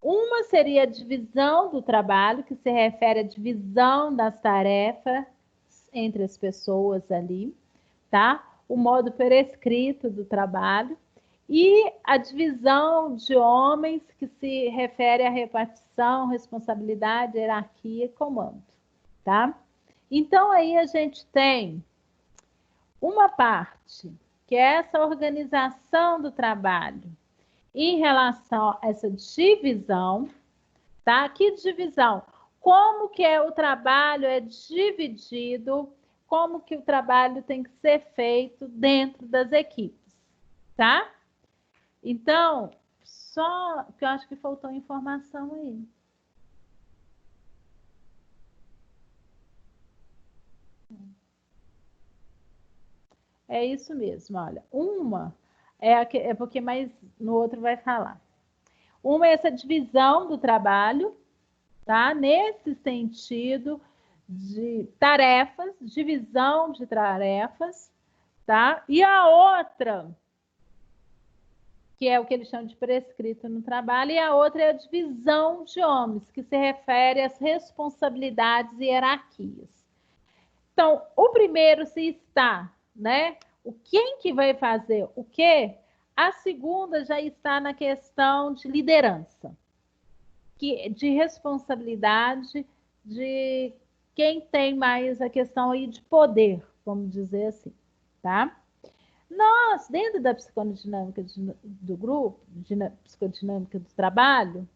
Uma seria a divisão do trabalho, que se refere à divisão das tarefas entre as pessoas ali, tá? O modo prescrito do trabalho. E a divisão de homens, que se refere à repartição, responsabilidade, hierarquia e comando, tá? Então, aí a gente tem uma parte, que é essa organização do trabalho, em relação a essa divisão, tá? Que divisão? Como que o trabalho é dividido, como que o trabalho tem que ser feito dentro das equipes, tá? Então, só que eu acho que faltou informação aí. É isso mesmo, olha. Uma é porque mais no outro vai falar. Uma é essa divisão do trabalho, tá? Nesse sentido de tarefas, divisão de tarefas, tá? E a outra, que é o que eles chamam de prescrito no trabalho, e a outra é a divisão de homens, que se refere às responsabilidades e hierarquias. Então, o primeiro se está, né? Quem que vai fazer o quê? A segunda já está na questão de liderança, de responsabilidade, de quem tem mais a questão aí de poder, vamos dizer assim, tá? Nós, dentro da psicodinâmica do grupo, psicodinâmica do trabalho,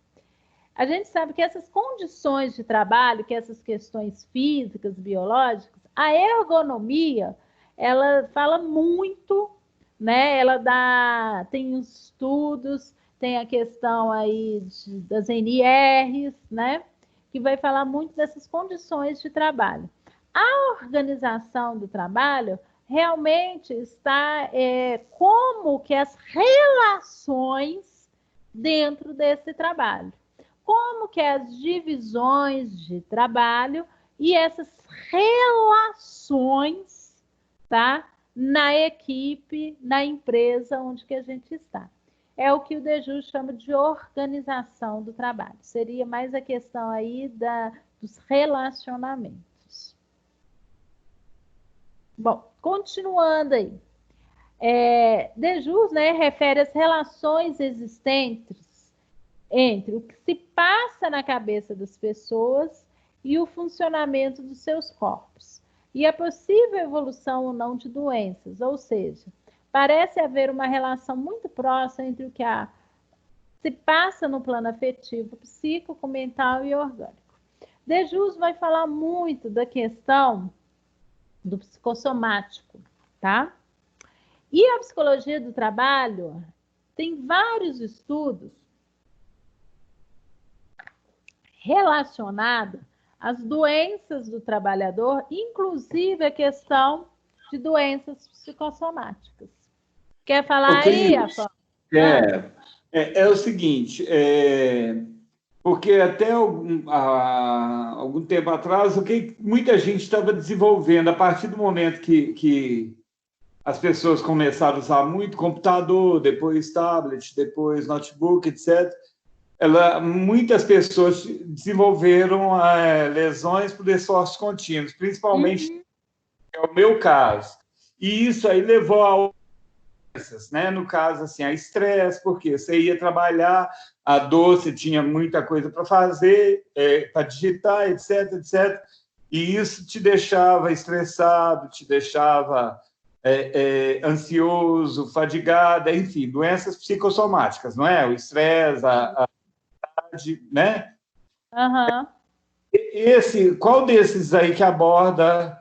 a gente sabe que essas condições de trabalho, que essas questões físicas, biológicas, a ergonomia, ela fala muito, né? Ela tem estudos, tem a questão aí das NRs, né? Que vai falar muito dessas condições de trabalho. A organização do trabalho realmente está como que as relações dentro desse trabalho. Como que as divisões de trabalho e essas relações, tá? Na equipe, na empresa onde que a gente está. É o que o Deju chama de organização do trabalho. Seria mais a questão aí dos relacionamentos. Bom, continuando aí. Deju, né, refere às relações existentes entre o que se passa na cabeça das pessoas e o funcionamento dos seus corpos, e a possível evolução ou não de doenças, ou seja, parece haver uma relação muito próxima entre o que se passa no plano afetivo, psíquico, mental e orgânico. Dejus vai falar muito da questão do psicossomático, tá? E a psicologia do trabalho tem vários estudos relacionados às doenças do trabalhador, inclusive a questão de doenças psicossomáticas. Quer falar aí, Afonso? É o seguinte, porque até algum tempo atrás, o que muita gente estava desenvolvendo, a partir do momento que as pessoas começaram a usar muito computador, depois tablet, depois notebook, etc., muitas pessoas desenvolveram lesões por esforços contínuos, principalmente é o meu caso. E isso aí levou a doenças, né? No caso, assim, a estresse, porque você ia trabalhar, a dor, você tinha muita coisa para fazer, para digitar, etc, etc. E isso te deixava estressado, te deixava ansioso, fadigado, enfim, doenças psicossomáticas, não é? O estresse, a ansiedade, né? Uhum. Qual desses aí que aborda...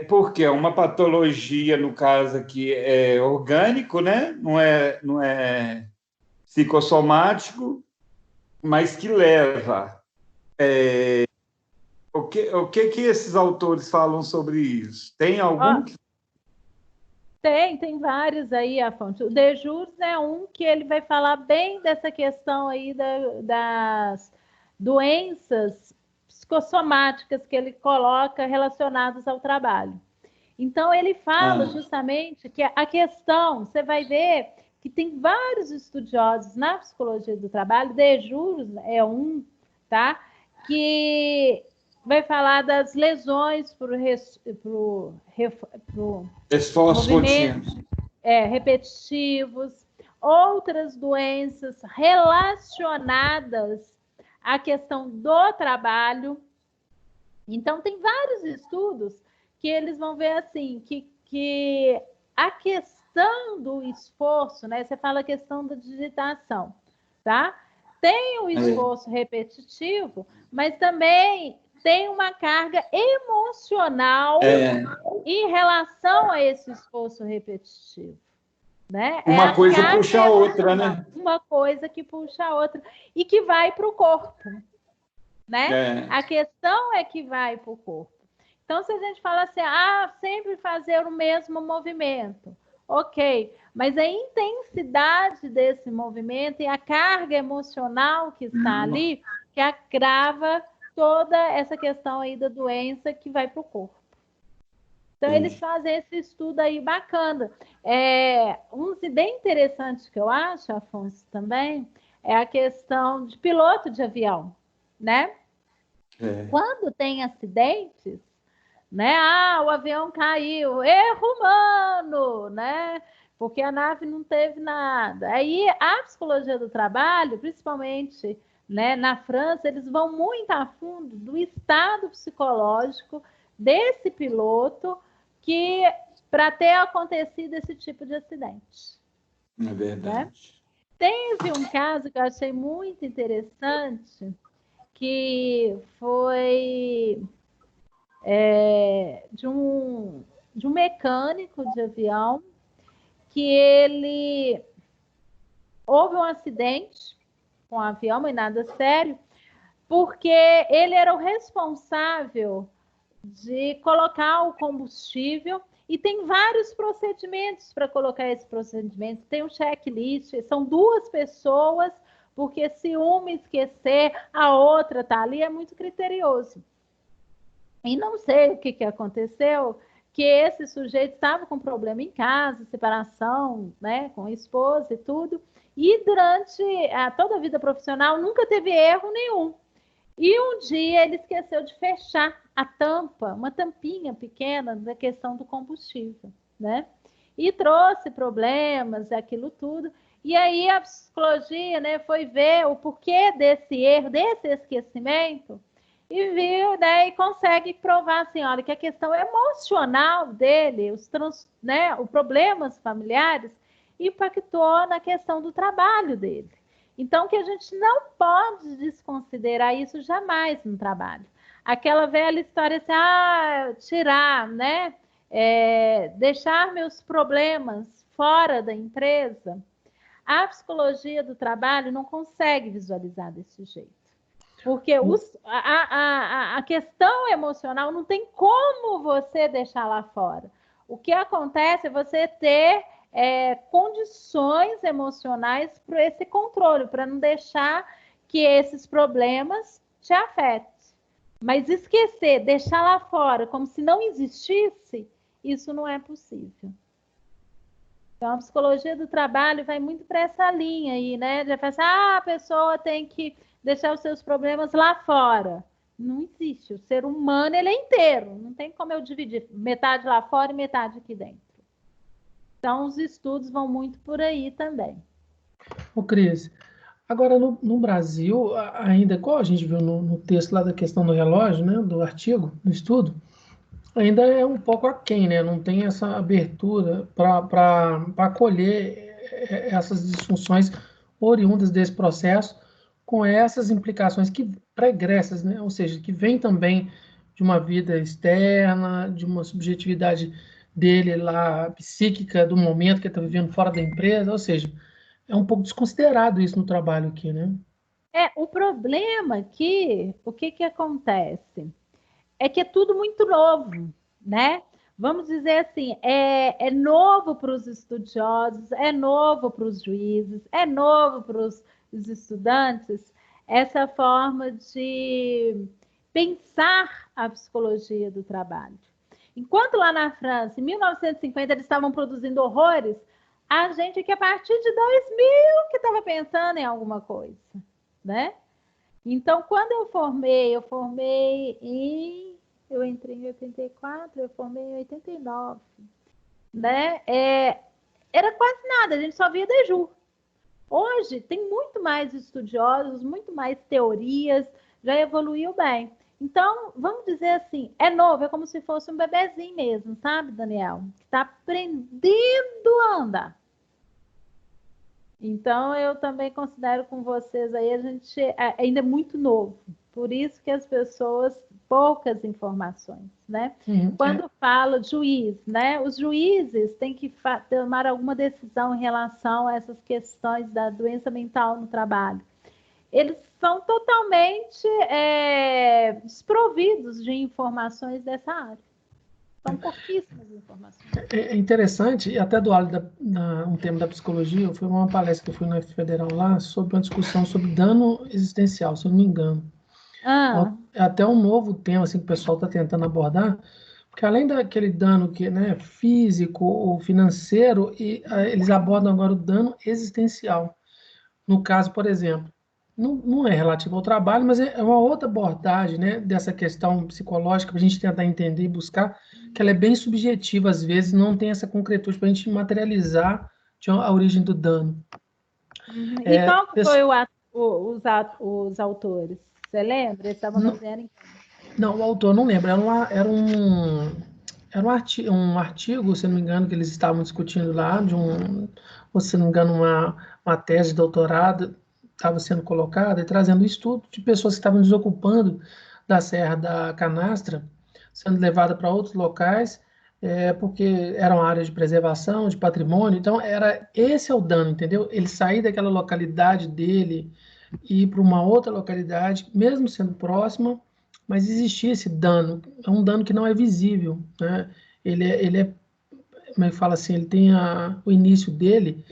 porque é uma patologia, no caso aqui, é orgânico, né? Não é psicossomático, mas que leva. O que esses autores falam sobre isso? Tem algum? Tem vários aí, Afonso. O Dejus é um que ele vai falar bem dessa questão aí das doenças psicossomáticas que ele coloca relacionadas ao trabalho. Então, ele fala justamente que a questão, você vai ver que tem vários estudiosos na psicologia do trabalho, Dejus é um, tá? Que vai falar das lesões por esforços movimentos repetitivos, outras doenças relacionadas à questão do trabalho. Então, tem vários estudos que eles vão ver assim, que a questão do esforço, né? Você fala a questão da digitação, tá? Tem o esforço repetitivo, mas também tem uma carga emocional em relação a esse esforço repetitivo. Né? Uma coisa puxa a outra, né? Uma coisa que puxa a outra e que vai para o corpo. Né? A questão é que vai para o corpo. Então, se a gente fala assim, sempre fazer o mesmo movimento, ok, mas a intensidade desse movimento e a carga emocional que está ali, que agrava toda essa questão aí da doença que vai para o corpo. Então, eles fazem esse estudo aí bacana. Um bem interessante que eu acho, Afonso, também, é a questão de piloto de avião, né? Quando tem acidentes, né? O avião caiu, erro humano, né? Porque a nave não teve nada. Aí a psicologia do trabalho, principalmente, né, na França, eles vão muito a fundo do estado psicológico desse piloto para ter acontecido esse tipo de acidente. É verdade. Né? Teve um caso que eu achei muito interessante, que foi de um mecânico de avião, que houve um acidente com o avião, mas nada sério, porque ele era o responsável de colocar o combustível, e tem vários procedimentos para colocar esse procedimento. Tem um checklist, são 2 pessoas, porque se uma esquecer, a outra está ali, é muito criterioso. E não sei o que aconteceu, que esse sujeito estava com problema em casa, separação, né, com a esposa e tudo, e durante toda a vida profissional nunca teve erro nenhum. E um dia ele esqueceu de fechar a tampa, uma tampinha pequena da questão do combustível, né? E trouxe problemas, aquilo tudo. E aí a psicologia, né, foi ver o porquê desse erro, desse esquecimento, e viu, né, e consegue provar assim, olha, que a questão emocional dele, os problemas familiares, impactou na questão do trabalho dele. Então, que a gente não pode desconsiderar isso jamais no trabalho. Aquela velha história assim, tirar, né, deixar meus problemas fora da empresa, a psicologia do trabalho não consegue visualizar desse jeito. Porque a questão emocional não tem como você deixar lá fora. O que acontece é você ter condições emocionais para esse controle, para não deixar que esses problemas te afetem. Mas esquecer, deixar lá fora como se não existisse, isso não é possível. Então, a psicologia do trabalho vai muito para essa linha aí, né? De pensar, a pessoa tem que deixar os seus problemas lá fora. Não existe. O ser humano, ele é inteiro. Não tem como eu dividir metade lá fora e metade aqui dentro. Então, os estudos vão muito por aí também. Ô, Cris, agora no Brasil, ainda, igual a gente viu no texto lá da questão do relógio, né? Do artigo, do estudo, ainda é um pouco aquém, né? Não tem essa abertura para acolher essas disfunções oriundas desse processo, com essas implicações que pregressas, né? Ou seja, que vem também de uma vida externa, de uma subjetividade dele lá, psíquica, do momento que ele está vivendo fora da empresa, ou seja, é um pouco desconsiderado isso no trabalho aqui, né? O problema aqui, o que acontece? É que é tudo muito novo, né? Vamos dizer assim, é novo para os estudiosos, é novo para os juízes, é novo para os estudantes, essa forma de pensar a psicologia do trabalho. Enquanto lá na França, em 1950, eles estavam produzindo horrores, a gente aqui, a partir de 2000, que estava pensando em alguma coisa, né? Então, quando eu entrei em 84, eu formei em 89, né? Era quase nada, a gente só via Deju. Hoje, tem muito mais estudiosos, muito mais teorias, já evoluiu bem. Então, vamos dizer assim, é novo, é como se fosse um bebezinho mesmo, sabe, Daniel? Que está aprendendo a andar. Então, eu também considero com vocês aí, a gente ainda é muito novo. Por isso que as pessoas, poucas informações, né? Quando fala juiz, né? Os juízes têm que tomar alguma decisão em relação a essas questões da doença mental no trabalho. Eles são totalmente desprovidos de informações dessa área. São pouquíssimas informações. É interessante, até do lado um tema da psicologia, foi uma palestra que eu fui na Federal lá, sobre uma discussão sobre dano existencial, se eu não me engano. É até um novo tema assim, que o pessoal está tentando abordar, porque além daquele dano que, né, físico ou financeiro, eles abordam agora o dano existencial. No caso, por exemplo, não é relativo ao trabalho, mas é uma outra abordagem, né, dessa questão psicológica para a gente tentar entender e buscar, que ela é bem subjetiva, às vezes não tem essa concretude para a gente materializar a origem do dano. E qual foi os autores? Você lembra? Eles estavam fazendo em... Não, o autor não lembra. Era um artigo, se não me engano, que eles estavam discutindo lá, ou se não me engano, uma tese de doutorado estava sendo colocada e trazendo estudo de pessoas que estavam desocupando da Serra da Canastra, sendo levada para outros locais, porque eram áreas de preservação, de patrimônio. Então, esse é o dano, entendeu? Ele sair daquela localidade dele e ir para uma outra localidade, mesmo sendo próxima, mas existia esse dano. É um dano que não é visível, né? Ele é, como é que fala assim, ele tem o início dele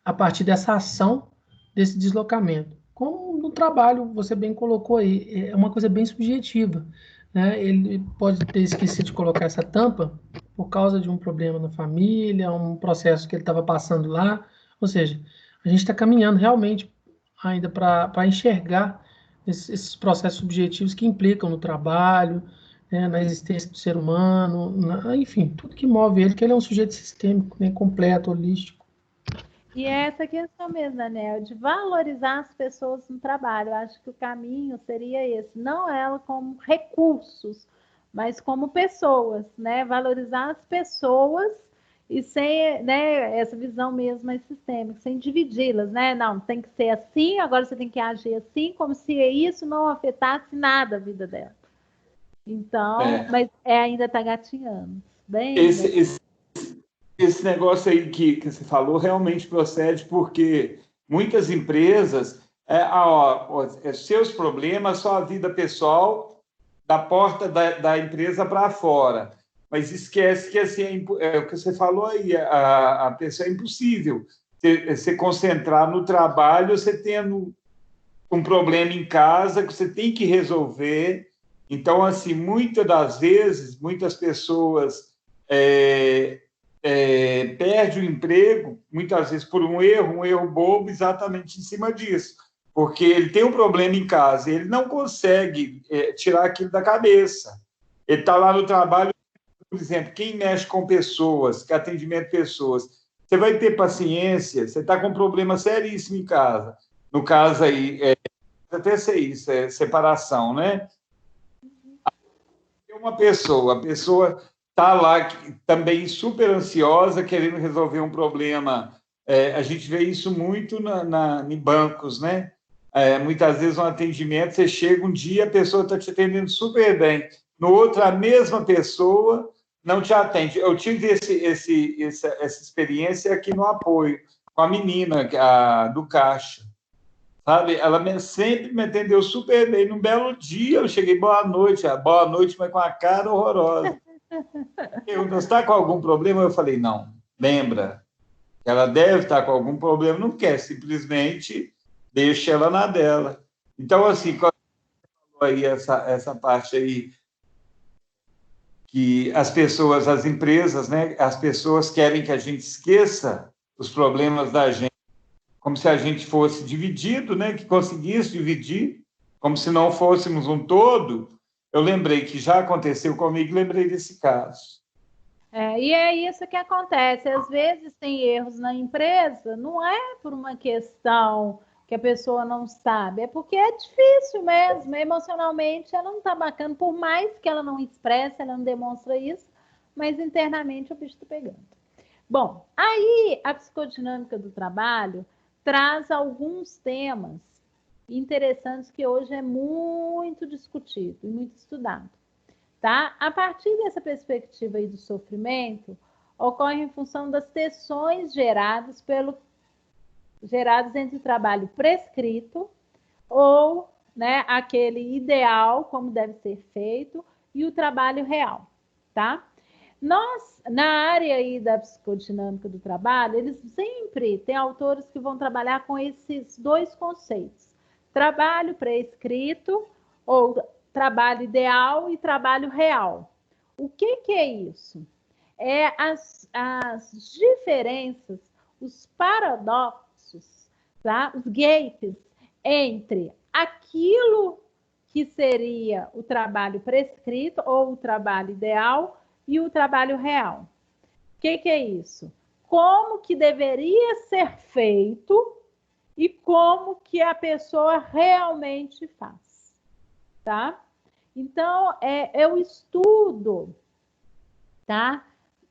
a partir dessa ação, desse deslocamento. Como no trabalho, você bem colocou aí, é uma coisa bem subjetiva, né? Ele pode ter esquecido de colocar essa tampa por causa de um problema na família, um processo que ele estava passando lá, ou seja, a gente está caminhando realmente ainda para enxergar esses processos subjetivos que implicam no trabalho, né, na existência do ser humano, enfim, tudo que move ele, que ele é um sujeito sistêmico, né, completo, holístico. E é essa questão mesmo, Daniel, de valorizar as pessoas no trabalho. Eu acho que o caminho seria esse, não ela como recursos, mas como pessoas, né? Valorizar as pessoas e sem, né, essa visão mesmo mais sistêmica, sem dividi-las, né? Não, tem que ser assim, agora você tem que agir assim, como se isso não afetasse nada a vida dela. Então, mas ainda está gatinhando. Bem, Esse negócio aí que você falou realmente procede, porque muitas empresas, seus problemas, só a vida pessoal, da porta da empresa para fora. Mas esquece que assim, é o que você falou aí, a pessoa é impossível se concentrar no trabalho, você tendo um problema em casa que você tem que resolver. Então, assim, muitas das vezes, muitas pessoas perde o emprego, muitas vezes por um erro bobo, exatamente em cima disso. Porque ele tem um problema em casa, ele não consegue tirar aquilo da cabeça. Ele está lá no trabalho, por exemplo, quem mexe com pessoas, que atendimento de pessoas, você vai ter paciência, você está com um problema seríssimo em casa. No caso aí, até ser isso, separação, né? Uma pessoa, a pessoa está lá também super ansiosa, querendo resolver um problema. A gente vê isso muito em bancos, né? Muitas vezes um atendimento, você chega um dia, a pessoa está te atendendo super bem, no outro, a mesma pessoa não te atende. Eu tive essa experiência aqui no apoio, com a menina do caixa. Sabe? Ela sempre me atendeu super bem. Num belo dia, eu cheguei, boa noite, mas com a cara horrorosa. Você está com algum problema? Eu falei, não, lembra, ela deve estar com algum problema, não quer, simplesmente deixa ela na dela. Então, assim, aí essa parte aí, que as pessoas, as empresas, né, as pessoas querem que a gente esqueça os problemas da gente, como se a gente fosse dividido, né? Que conseguisse dividir, como se não fôssemos um todo. Eu lembrei que já aconteceu comigo, lembrei desse caso. E é isso que acontece. Às vezes tem erros na empresa, não é por uma questão que a pessoa não sabe, é porque é difícil mesmo, emocionalmente ela não está bacana, por mais que ela não expresse, ela não demonstra isso, mas internamente o bicho está pegando. Bom, aí a psicodinâmica do trabalho traz alguns temas interessantes que hoje é muito discutido e muito estudado, tá? A partir dessa perspectiva aí do sofrimento, ocorre em função das tensões geradas entre o trabalho prescrito ou, né, aquele ideal, como deve ser feito, e o trabalho real, tá? Nós, na área aí da psicodinâmica do trabalho, eles sempre têm autores que vão trabalhar com esses dois conceitos. Trabalho prescrito, ou trabalho ideal e trabalho real. O que é isso? É as diferenças, os paradoxos, tá? Os gaps entre aquilo que seria o trabalho prescrito ou o trabalho ideal e o trabalho real. O que é isso? Como que deveria ser feito e como que a pessoa realmente faz, tá? Então, é o estudo, tá?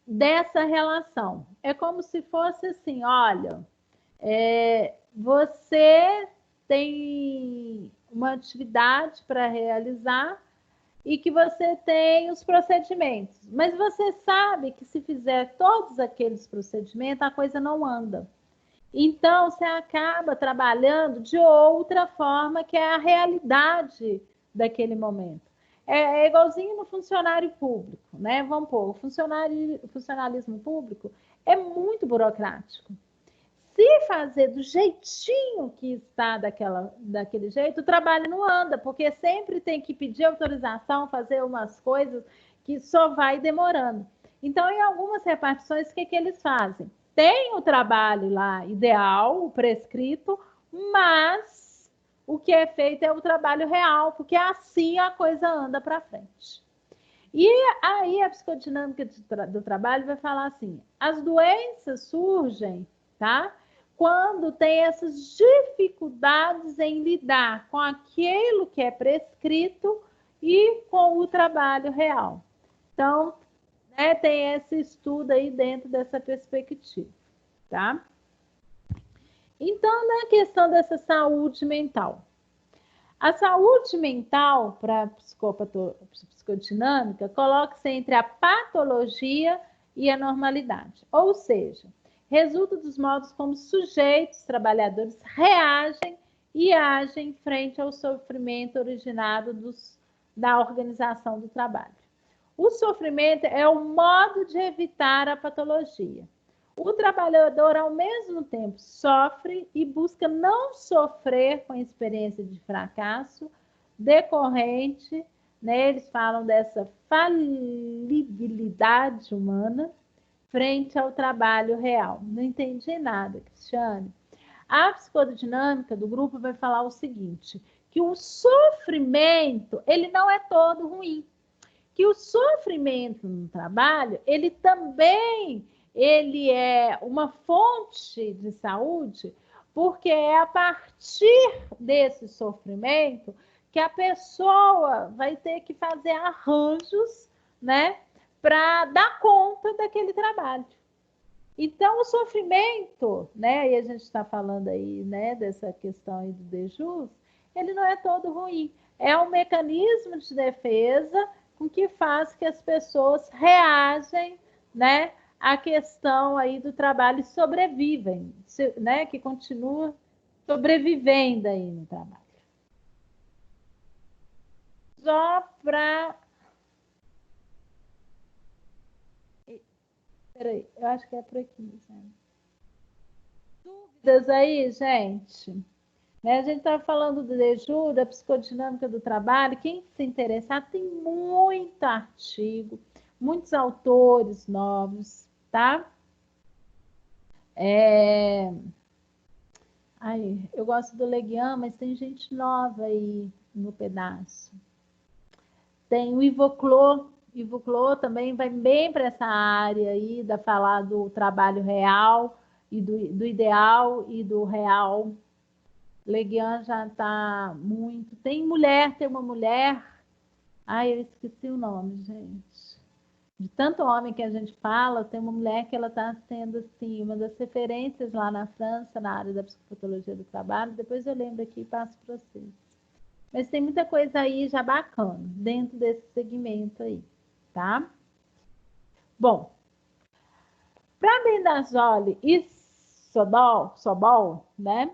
Dessa relação. É como se fosse assim, olha, você tem uma atividade para realizar e que você tem os procedimentos. Mas você sabe que se fizer todos aqueles procedimentos, a coisa não anda. Então, você acaba trabalhando de outra forma, que é a realidade daquele momento. É igualzinho no funcionário público, né? Vamos pôr, o funcionalismo público é muito burocrático. Se fazer do jeitinho que está daquele jeito, o trabalho não anda, porque sempre tem que pedir autorização, fazer umas coisas que só vai demorando. Então, em algumas repartições, o que eles fazem? Tem o trabalho lá ideal, o prescrito, mas o que é feito é o trabalho real, porque assim a coisa anda para frente. E aí a psicodinâmica do trabalho vai falar assim, as doenças surgem, tá? quando tem essas dificuldades em lidar com aquilo que é prescrito e com o trabalho real. Então, né, tem esse estudo aí dentro dessa perspectiva, tá? Então, na questão dessa saúde mental. A saúde mental para a psicodinâmica coloca-se entre a patologia e a normalidade, ou seja, resulta dos modos como sujeitos, trabalhadores reagem e agem frente ao sofrimento originado da organização do trabalho. O sofrimento é o modo de evitar a patologia. O trabalhador, ao mesmo tempo, sofre e busca não sofrer com a experiência de fracasso decorrente, né? Eles falam dessa falibilidade humana frente ao trabalho real. Não entendi nada, Cristiane. A psicodinâmica do grupo vai falar o seguinte, que o sofrimento, ele não é todo ruim. Que o sofrimento no trabalho, ele também é uma fonte de saúde, porque é a partir desse sofrimento que a pessoa vai ter que fazer arranjos, né, para dar conta daquele trabalho. Então, o sofrimento, né, e a gente está falando aí, né, dessa questão aí do DEJUS, ele não é todo ruim. É um mecanismo de defesa com que faz que as pessoas reagem, né, à questão aí do trabalho e sobrevivem, né, que continua sobrevivendo aí no trabalho. Só para... Peraí, eu acho que é por aqui. Gente. Dúvidas aí, gente? Né? A gente estava falando do DEJU, da psicodinâmica do trabalho. Quem se interessar, tem muito artigo, muitos autores novos, tá? Ai, eu gosto do Leguian, mas tem gente nova aí no pedaço. Tem o Ivoclô. Ivoclô também vai bem para essa área aí, da falar do trabalho real, e do ideal e do real. Leguian já está muito... Tem uma mulher... Ai, eu esqueci o nome, gente. De tanto homem que a gente fala, tem uma mulher que ela está sendo, assim, uma das referências lá na França, na área da psicopatologia do trabalho. Depois eu lembro aqui e passo para vocês. Mas tem muita coisa aí já bacana, dentro desse segmento aí, tá? Bom, para bendazole e sobol, né?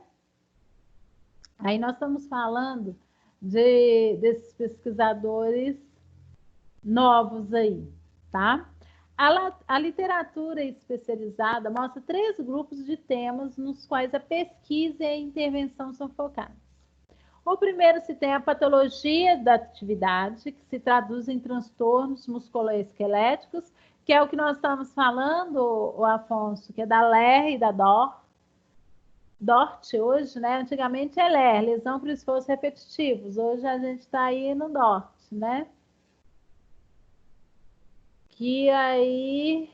Aí nós estamos falando desses pesquisadores novos aí, tá? A literatura especializada mostra 3 grupos de temas nos quais a pesquisa e a intervenção são focadas. O primeiro se tem a patologia da atividade, que se traduz em transtornos musculoesqueléticos, que é o que nós estamos falando, o Afonso, que é da LER e da DORT hoje, né? Antigamente é LER, lesão por esforço repetitivos. Hoje a gente está aí no DORT, né? Que aí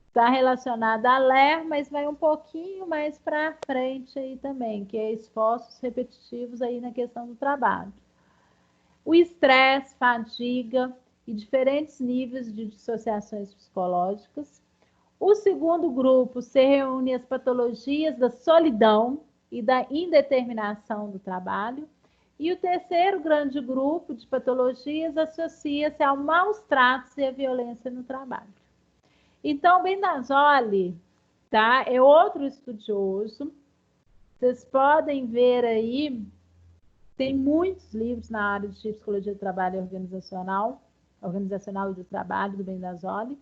está relacionada a LER, mas vai um pouquinho mais para frente aí também, que é esforços repetitivos aí na questão do trabalho. O estresse, fadiga e diferentes níveis de dissociações psicológicas. O segundo grupo se reúne as patologias da solidão e da indeterminação do trabalho. E o terceiro grande grupo de patologias associa-se ao maus tratos e à violência no trabalho. Então, Bendazole, tá? É outro estudioso. Vocês podem ver aí, tem muitos livros na área de psicologia do trabalho e organizacional e do trabalho do Bendazole.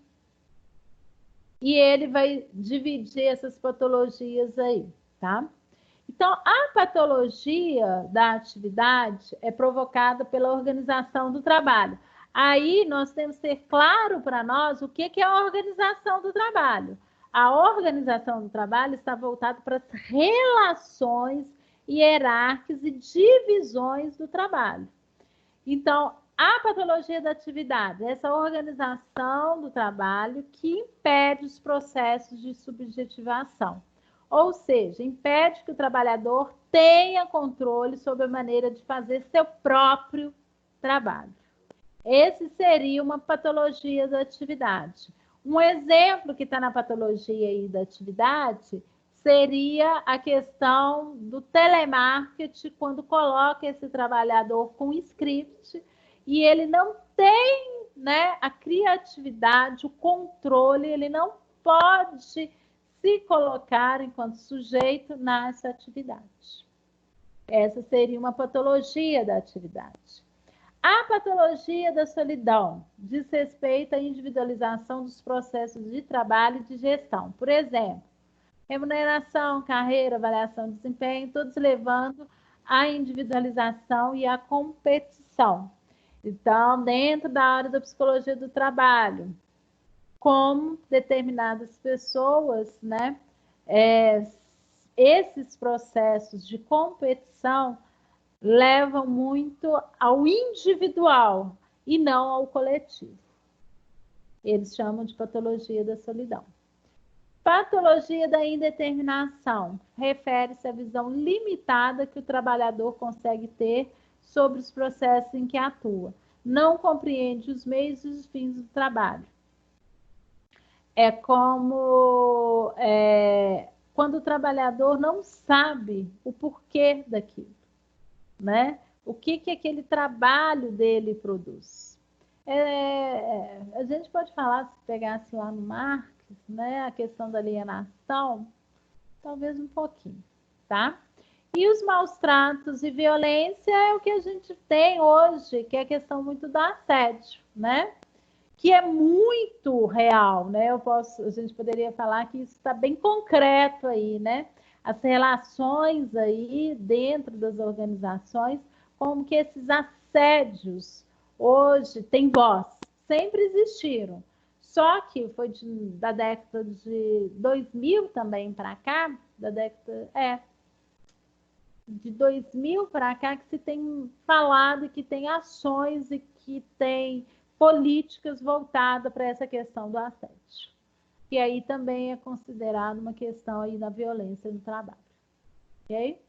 E ele vai dividir essas patologias aí, tá? Então, a patologia da atividade é provocada pela organização do trabalho. Aí nós temos que ter claro para nós o que é a organização do trabalho. A organização do trabalho está voltada para as relações hierárquicas e divisões do trabalho. Então, a patologia da atividade, essa organização do trabalho que impede os processos de subjetivação. ou seja, impede que o trabalhador tenha controle sobre a maneira de fazer seu próprio trabalho. Esse seria uma patologia da atividade. Um exemplo que está na patologia aí da atividade seria a questão do telemarketing, quando coloca esse trabalhador com script e ele não tem, né, a criatividade, o controle, ele não pode se colocar enquanto sujeito nessa atividade. Essa seria uma patologia da atividade. A patologia da solidão diz respeito à individualização dos processos de trabalho e de gestão. Por exemplo, remuneração, carreira, avaliação de desempenho, todos levando à individualização e à competição. Então, dentro da área da psicologia do trabalho, como determinadas pessoas, né, esses processos de competição levam muito ao individual e não ao coletivo. Eles chamam de patologia da solidão. Patologia da indeterminação refere-se à visão limitada que o trabalhador consegue ter sobre os processos em que atua. Não compreende os meios e os fins do trabalho. É como quando o trabalhador não sabe o porquê daquilo, né? O que aquele trabalho dele produz. A gente pode falar, se pegasse lá no Marx, né, a questão da alienação, talvez um pouquinho, tá? E os maus tratos e violência é o que a gente tem hoje, que é a questão muito do assédio, né? Que é muito real, né? A gente poderia falar que isso está bem concreto aí, né? As relações aí dentro das organizações, como que esses assédios hoje têm voz, sempre existiram. Só que foi da década de 2000 também para cá, de 2000 para cá que se tem falado, que tem ações e que tem políticas voltadas para essa questão do assédio. E aí também é considerado uma questão aí da violência no trabalho. Ok?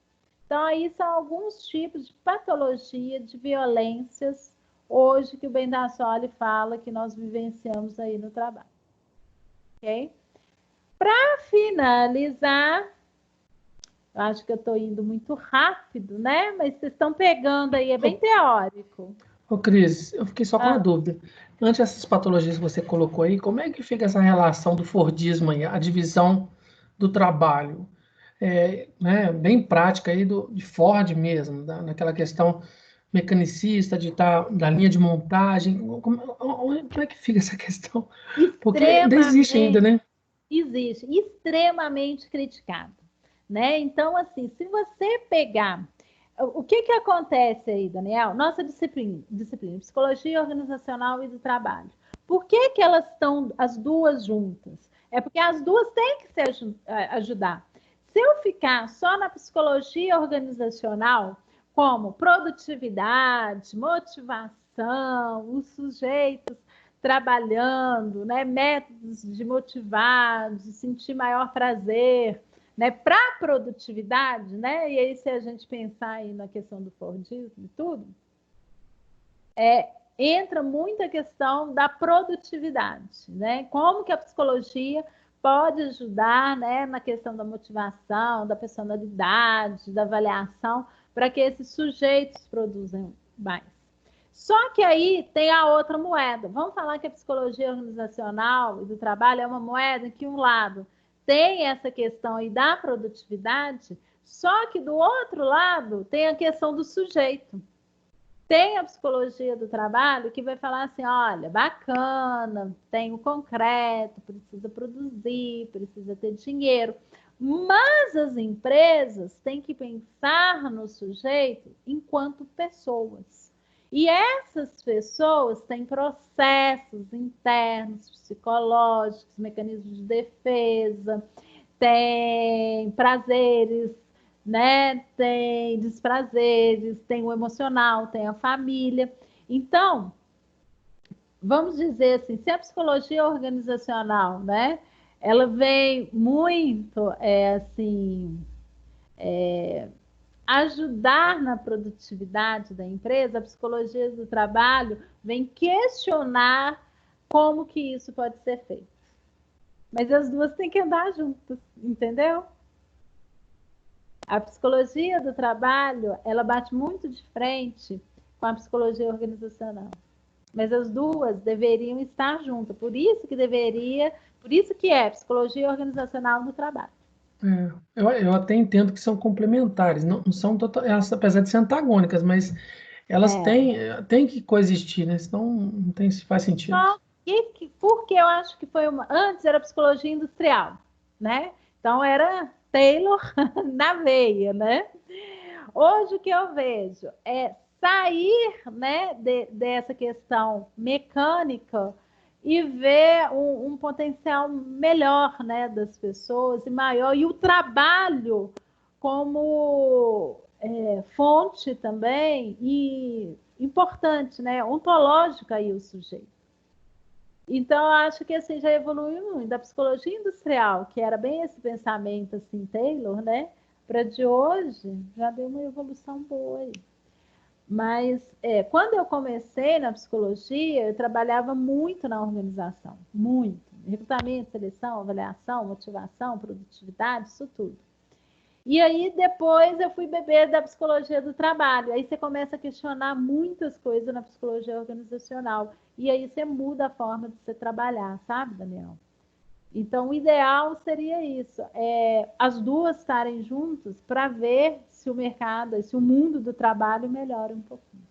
Então, aí são alguns tipos de patologia, de violências, hoje que o Bendassoli fala que nós vivenciamos aí no trabalho. Ok? Para finalizar, eu acho que eu estou indo muito rápido, né? Mas vocês estão pegando aí, é bem teórico. Ô, Cris, eu fiquei só com uma dúvida. Ante essas patologias que você colocou aí, como é que fica essa relação do Fordismo aí, a divisão do trabalho? Né, bem prática aí de Ford mesmo, naquela questão mecanicista, da linha de montagem. Como é que fica essa questão? Porque ainda existe ainda, né? Existe, extremamente criticado, né? Então, assim, se você pegar... O que acontece aí, Daniel? Nossa disciplina, Psicologia Organizacional e do Trabalho. Por que elas estão as duas juntas? É porque as duas têm que se ajudar. Se eu ficar só na psicologia organizacional, como produtividade, motivação, os sujeitos trabalhando, né, métodos de motivar, de sentir maior prazer, né, para a produtividade, né? E aí, se a gente pensar aí na questão do Fordismo e tudo, entra muito a questão da produtividade, né? Como que a psicologia pode ajudar, né, na questão da motivação, da personalidade, da avaliação, para que esses sujeitos produzam mais. Só que aí tem a outra moeda. Vamos falar que a psicologia organizacional e do trabalho é uma moeda em que um lado tem essa questão aí da produtividade, só que do outro lado tem a questão do sujeito. Tem a psicologia do trabalho que vai falar assim, olha, bacana, tem o concreto, precisa produzir, precisa ter dinheiro, mas as empresas têm que pensar no sujeito enquanto pessoas. E essas pessoas têm processos internos, psicológicos, mecanismos de defesa, têm prazeres, né? Tem desprazeres, tem o emocional, tem a família. Então, vamos dizer assim, se a psicologia organizacional, né, ela vem muito, ajudar na produtividade da empresa. A psicologia do trabalho vem questionar como que isso pode ser feito. Mas as duas têm que andar juntas, entendeu? A psicologia do trabalho, ela bate muito de frente com a psicologia organizacional. Mas as duas deveriam estar juntas. Por isso que é psicologia organizacional do trabalho. Eu até entendo que são complementares, não são elas, apesar de ser antagônicas, mas elas têm que coexistir, né? Senão não tem, faz sentido. Porque eu acho que antes era psicologia industrial, né? Então era Taylor na veia, né? Hoje o que eu vejo é sair, né, dessa questão mecânica e ver um potencial melhor, né, das pessoas e maior, e o trabalho como fonte também e importante, né, ontológica aí o sujeito. Então, eu acho que assim, já evoluiu muito. Da psicologia industrial, que era bem esse pensamento assim, Taylor, né, para de hoje, já deu uma evolução boa aí. Mas quando eu comecei na psicologia, eu trabalhava muito na organização, muito. Recrutamento, seleção, avaliação, motivação, produtividade, isso tudo. E aí depois eu fui beber da psicologia do trabalho. Aí você começa a questionar muitas coisas na psicologia organizacional. E aí você muda a forma de você trabalhar, sabe, Daniel? Então, o ideal seria isso, as duas estarem juntas para ver se o mercado, se o mundo do trabalho melhora um pouquinho.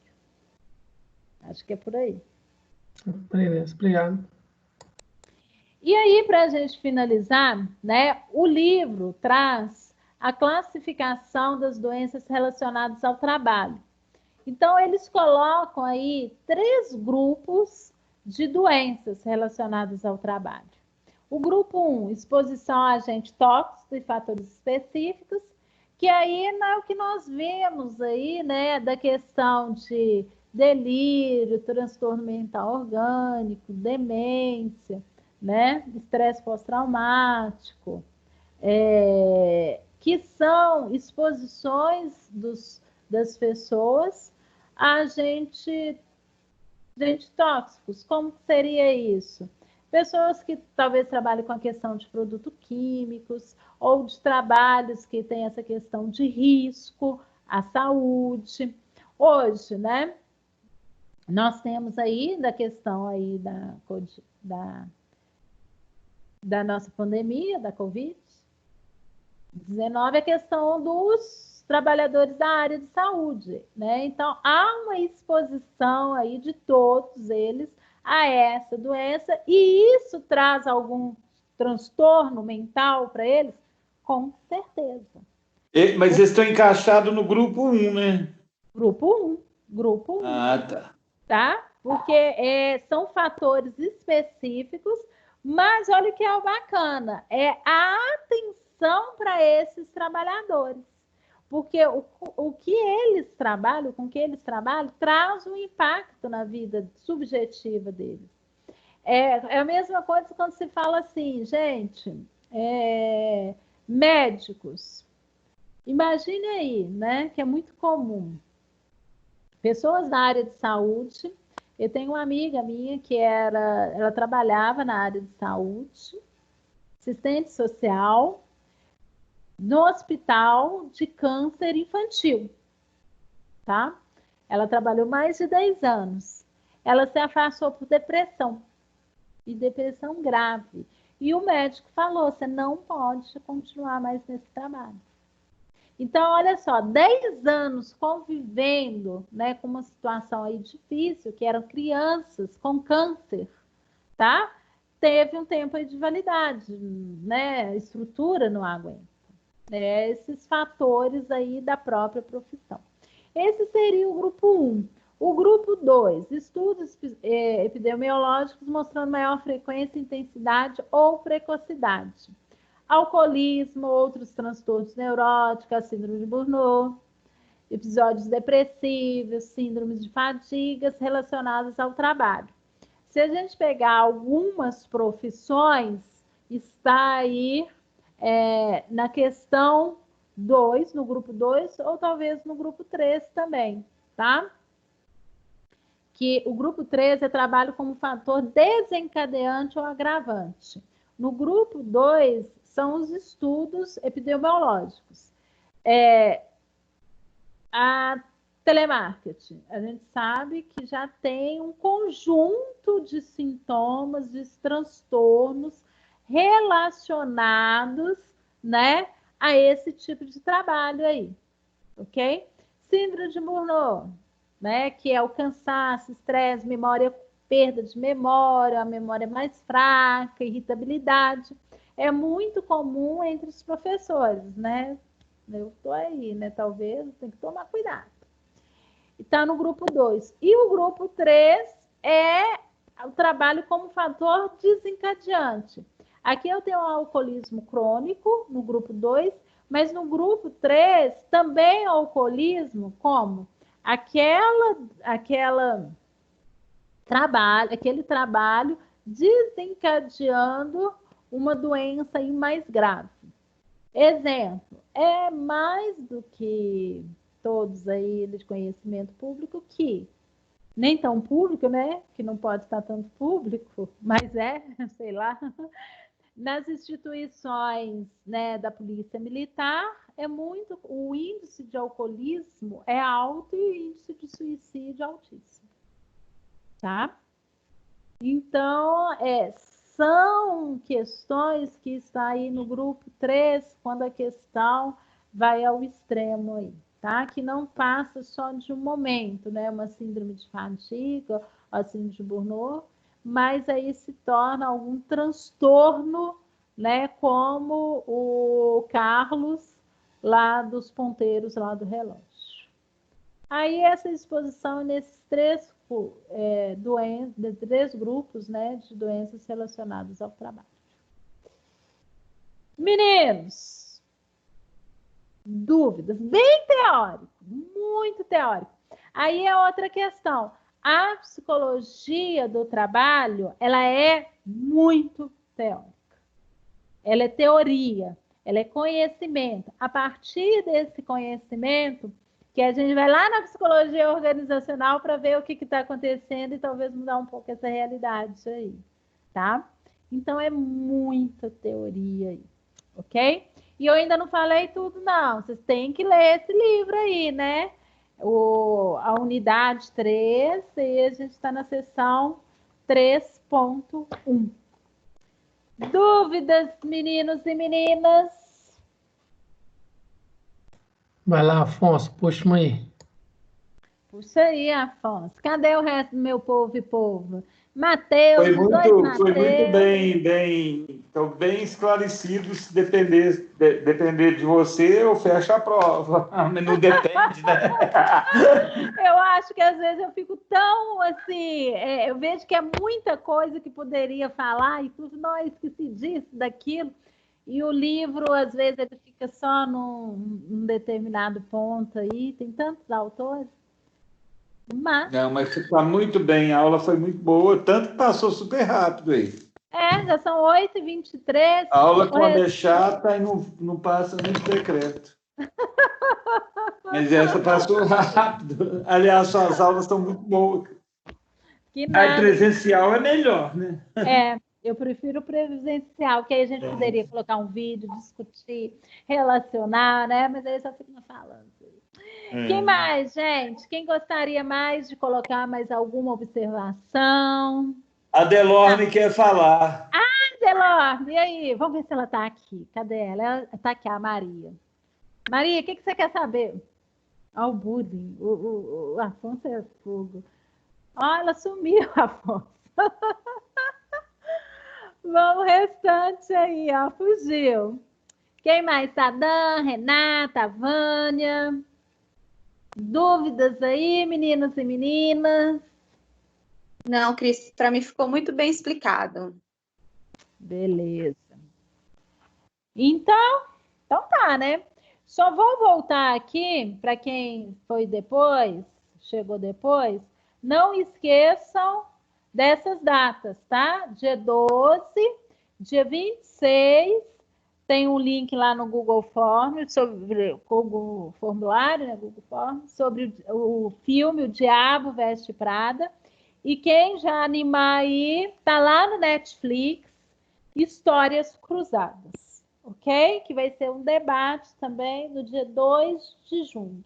Acho que é por aí. Beleza, obrigado. E aí, para a gente finalizar, né, o livro traz a classificação das doenças relacionadas ao trabalho. Então, eles colocam aí 3 grupos de doenças relacionadas ao trabalho. O grupo 1, exposição a agente tóxico e fatores específicos, que aí é o que nós vemos aí, né, da questão de delírio, transtorno mental orgânico, demência, né, estresse pós-traumático, que são exposições das pessoas a agentes tóxicos. Como seria isso? Pessoas que talvez trabalhem com a questão de produtos químicos ou de trabalhos que têm essa questão de risco à saúde. Hoje, né, nós temos aí da questão aí da nossa pandemia, da Covid-19, a questão dos trabalhadores da área de saúde, né? Então, há uma exposição aí de todos eles a essa doença, e isso traz algum transtorno mental para eles? Com certeza. Mas eles estão encaixados no grupo 1, né? Grupo 1. Ah, tá. Tá? Porque são fatores específicos, mas olha o que é o bacana, é a atenção para esses trabalhadores. Porque o que eles trabalham, com que eles trabalham, traz um impacto na vida subjetiva deles. É a mesma coisa quando se fala assim, gente, médicos. Imagine aí, né, que é muito comum. Pessoas da área de saúde. Eu tenho uma amiga minha que ela trabalhava na área de saúde, assistente social, no hospital de câncer infantil, tá? Ela trabalhou mais de 10 anos. Ela se afastou por depressão, e depressão grave. E o médico falou, você não pode continuar mais nesse trabalho. Então, olha só, 10 anos convivendo, né, com uma situação aí difícil, que eram crianças com câncer, tá? Teve um tempo aí de validade, né? A estrutura não aguenta. Esses fatores aí da própria profissão. Esse seria o grupo 1. O grupo 2, estudos epidemiológicos mostrando maior frequência, intensidade ou precocidade. Alcoolismo, outros transtornos neuróticos, a síndrome de Burnout, episódios depressivos, síndromes de fadigas relacionadas ao trabalho. Se a gente pegar algumas profissões está aí na questão 2, no grupo 2, ou talvez no grupo 3 também, tá? Que o grupo 3 é trabalho como fator desencadeante ou agravante. No grupo 2, são os estudos epidemiológicos. A telemarketing, a gente sabe que já tem um conjunto de sintomas, de transtornos relacionados, né, a esse tipo de trabalho aí, ok? Síndrome de Burnout, né, que é o cansaço, estresse, memória, perda de memória, a memória mais fraca, irritabilidade. É muito comum entre os professores, né? Eu estou aí, né? Talvez tem que tomar cuidado. Está no grupo 2. E o grupo 3 é o trabalho como fator desencadeante. Aqui eu tenho o alcoolismo crônico, no grupo 2, mas no grupo 3 também é o alcoolismo, como? Aquele trabalho desencadeando uma doença aí mais grave. Exemplo, é mais do que todos aí de conhecimento público que nem tão público, né? Que não pode estar tanto público, mas sei lá. Nas instituições, né, da Polícia Militar, o índice de alcoolismo é alto e o índice de suicídio altíssimo, tá? Então, são questões que estão aí no grupo 3, quando a questão vai ao extremo aí, tá? Que não passa só de um momento, né? Uma síndrome de fadiga, a síndrome de Burnout, mas aí se torna algum transtorno, né? Como o Carlos, lá dos ponteiros, lá do relógio. Aí essa exposição nesses três grupos, né, de doenças relacionadas ao trabalho. Meninos, dúvidas? Bem teórico, muito teórico. Aí é outra questão. A psicologia do trabalho, ela é muito teórica. Ela é teoria, ela é conhecimento. A partir desse conhecimento, que a gente vai lá na psicologia organizacional para ver o que está acontecendo e talvez mudar um pouco essa realidade aí, tá? Então, é muita teoria aí, ok? E eu ainda não falei tudo, não. Vocês têm que ler esse livro aí, né? A unidade 3, e a gente está na seção 3.1. Dúvidas, meninos e meninas? Vai lá, Afonso, puxa uma aí. Puxa aí, Afonso. Cadê o resto do meu povo e povo? Mateus, Foi muito bem esclarecido. Se depender de você, eu fecho a prova. Não depende, né? Eu acho que às vezes eu fico tão assim, eu vejo que é muita coisa que poderia falar e tudo, não, esqueci disso, daquilo. E o livro, às vezes, ele fica só num determinado ponto aí, tem tantos autores. Mas está muito bem, a aula foi muito boa, tanto que passou super rápido aí. Já são 8h23. A aula, quando é chata, aí não passa nem de decreto. Mas essa passou rápido. Aliás, suas aulas estão muito boas. A presencial é melhor, né? Eu prefiro o presencial, que aí a gente poderia colocar um vídeo, discutir, relacionar, né? Mas aí só fica falando. Quem mais, gente? Quem gostaria mais de colocar mais alguma observação? A Delorme quer falar. Delorme, e aí? Vamos ver se ela está aqui. Cadê ela? Ela está aqui, a Maria. Maria, o que você quer saber? O bullying. O Afonso é fogo. Ela sumiu, Afonso. Vamos, restante aí, fugiu. Quem mais? Sadam, Renata, Vânia. Dúvidas aí, meninos e meninas? Não, Cris, para mim ficou muito bem explicado. Beleza. Então tá, né? Só vou voltar aqui para quem chegou depois, não esqueçam dessas datas, tá? Dia 12, Dia 26, tem um link lá no Google Forms, sobre o Google Formulário, né, Google Forms, sobre o filme O Diabo Veste Prada. E quem já animar aí, tá lá no Netflix, Histórias Cruzadas, ok? Que vai ser um debate também no dia 2 de junho.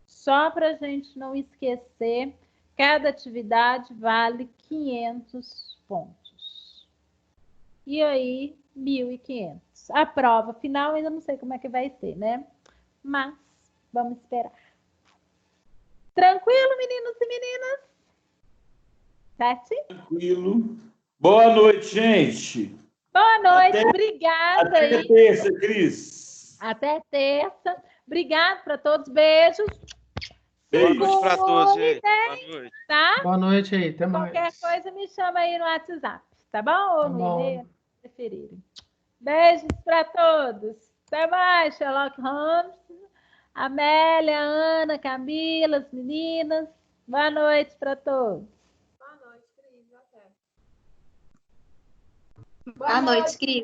Só para a gente não esquecer, cada atividade vale 500 pontos. E aí, 1.500. A prova final ainda não sei como é que vai ser, né? Mas vamos esperar. Tranquilo, meninos e meninas? Certinho? Tranquilo. Boa noite, gente. Boa noite, obrigada. Até terça, Cris. Até terça. Obrigada para todos. Beijos. Beijo. Boa noite para todos, gente. Boa noite. Tá? Boa noite aí, até mais. Qualquer coisa me chama aí no WhatsApp, tá bom? Ou Tá no bom. e-mail, se preferirem. Beijos para todos. Até mais, Sherlock Holmes, Amélia, Ana, Camila, as meninas. Boa noite para todos. Boa noite, Cris.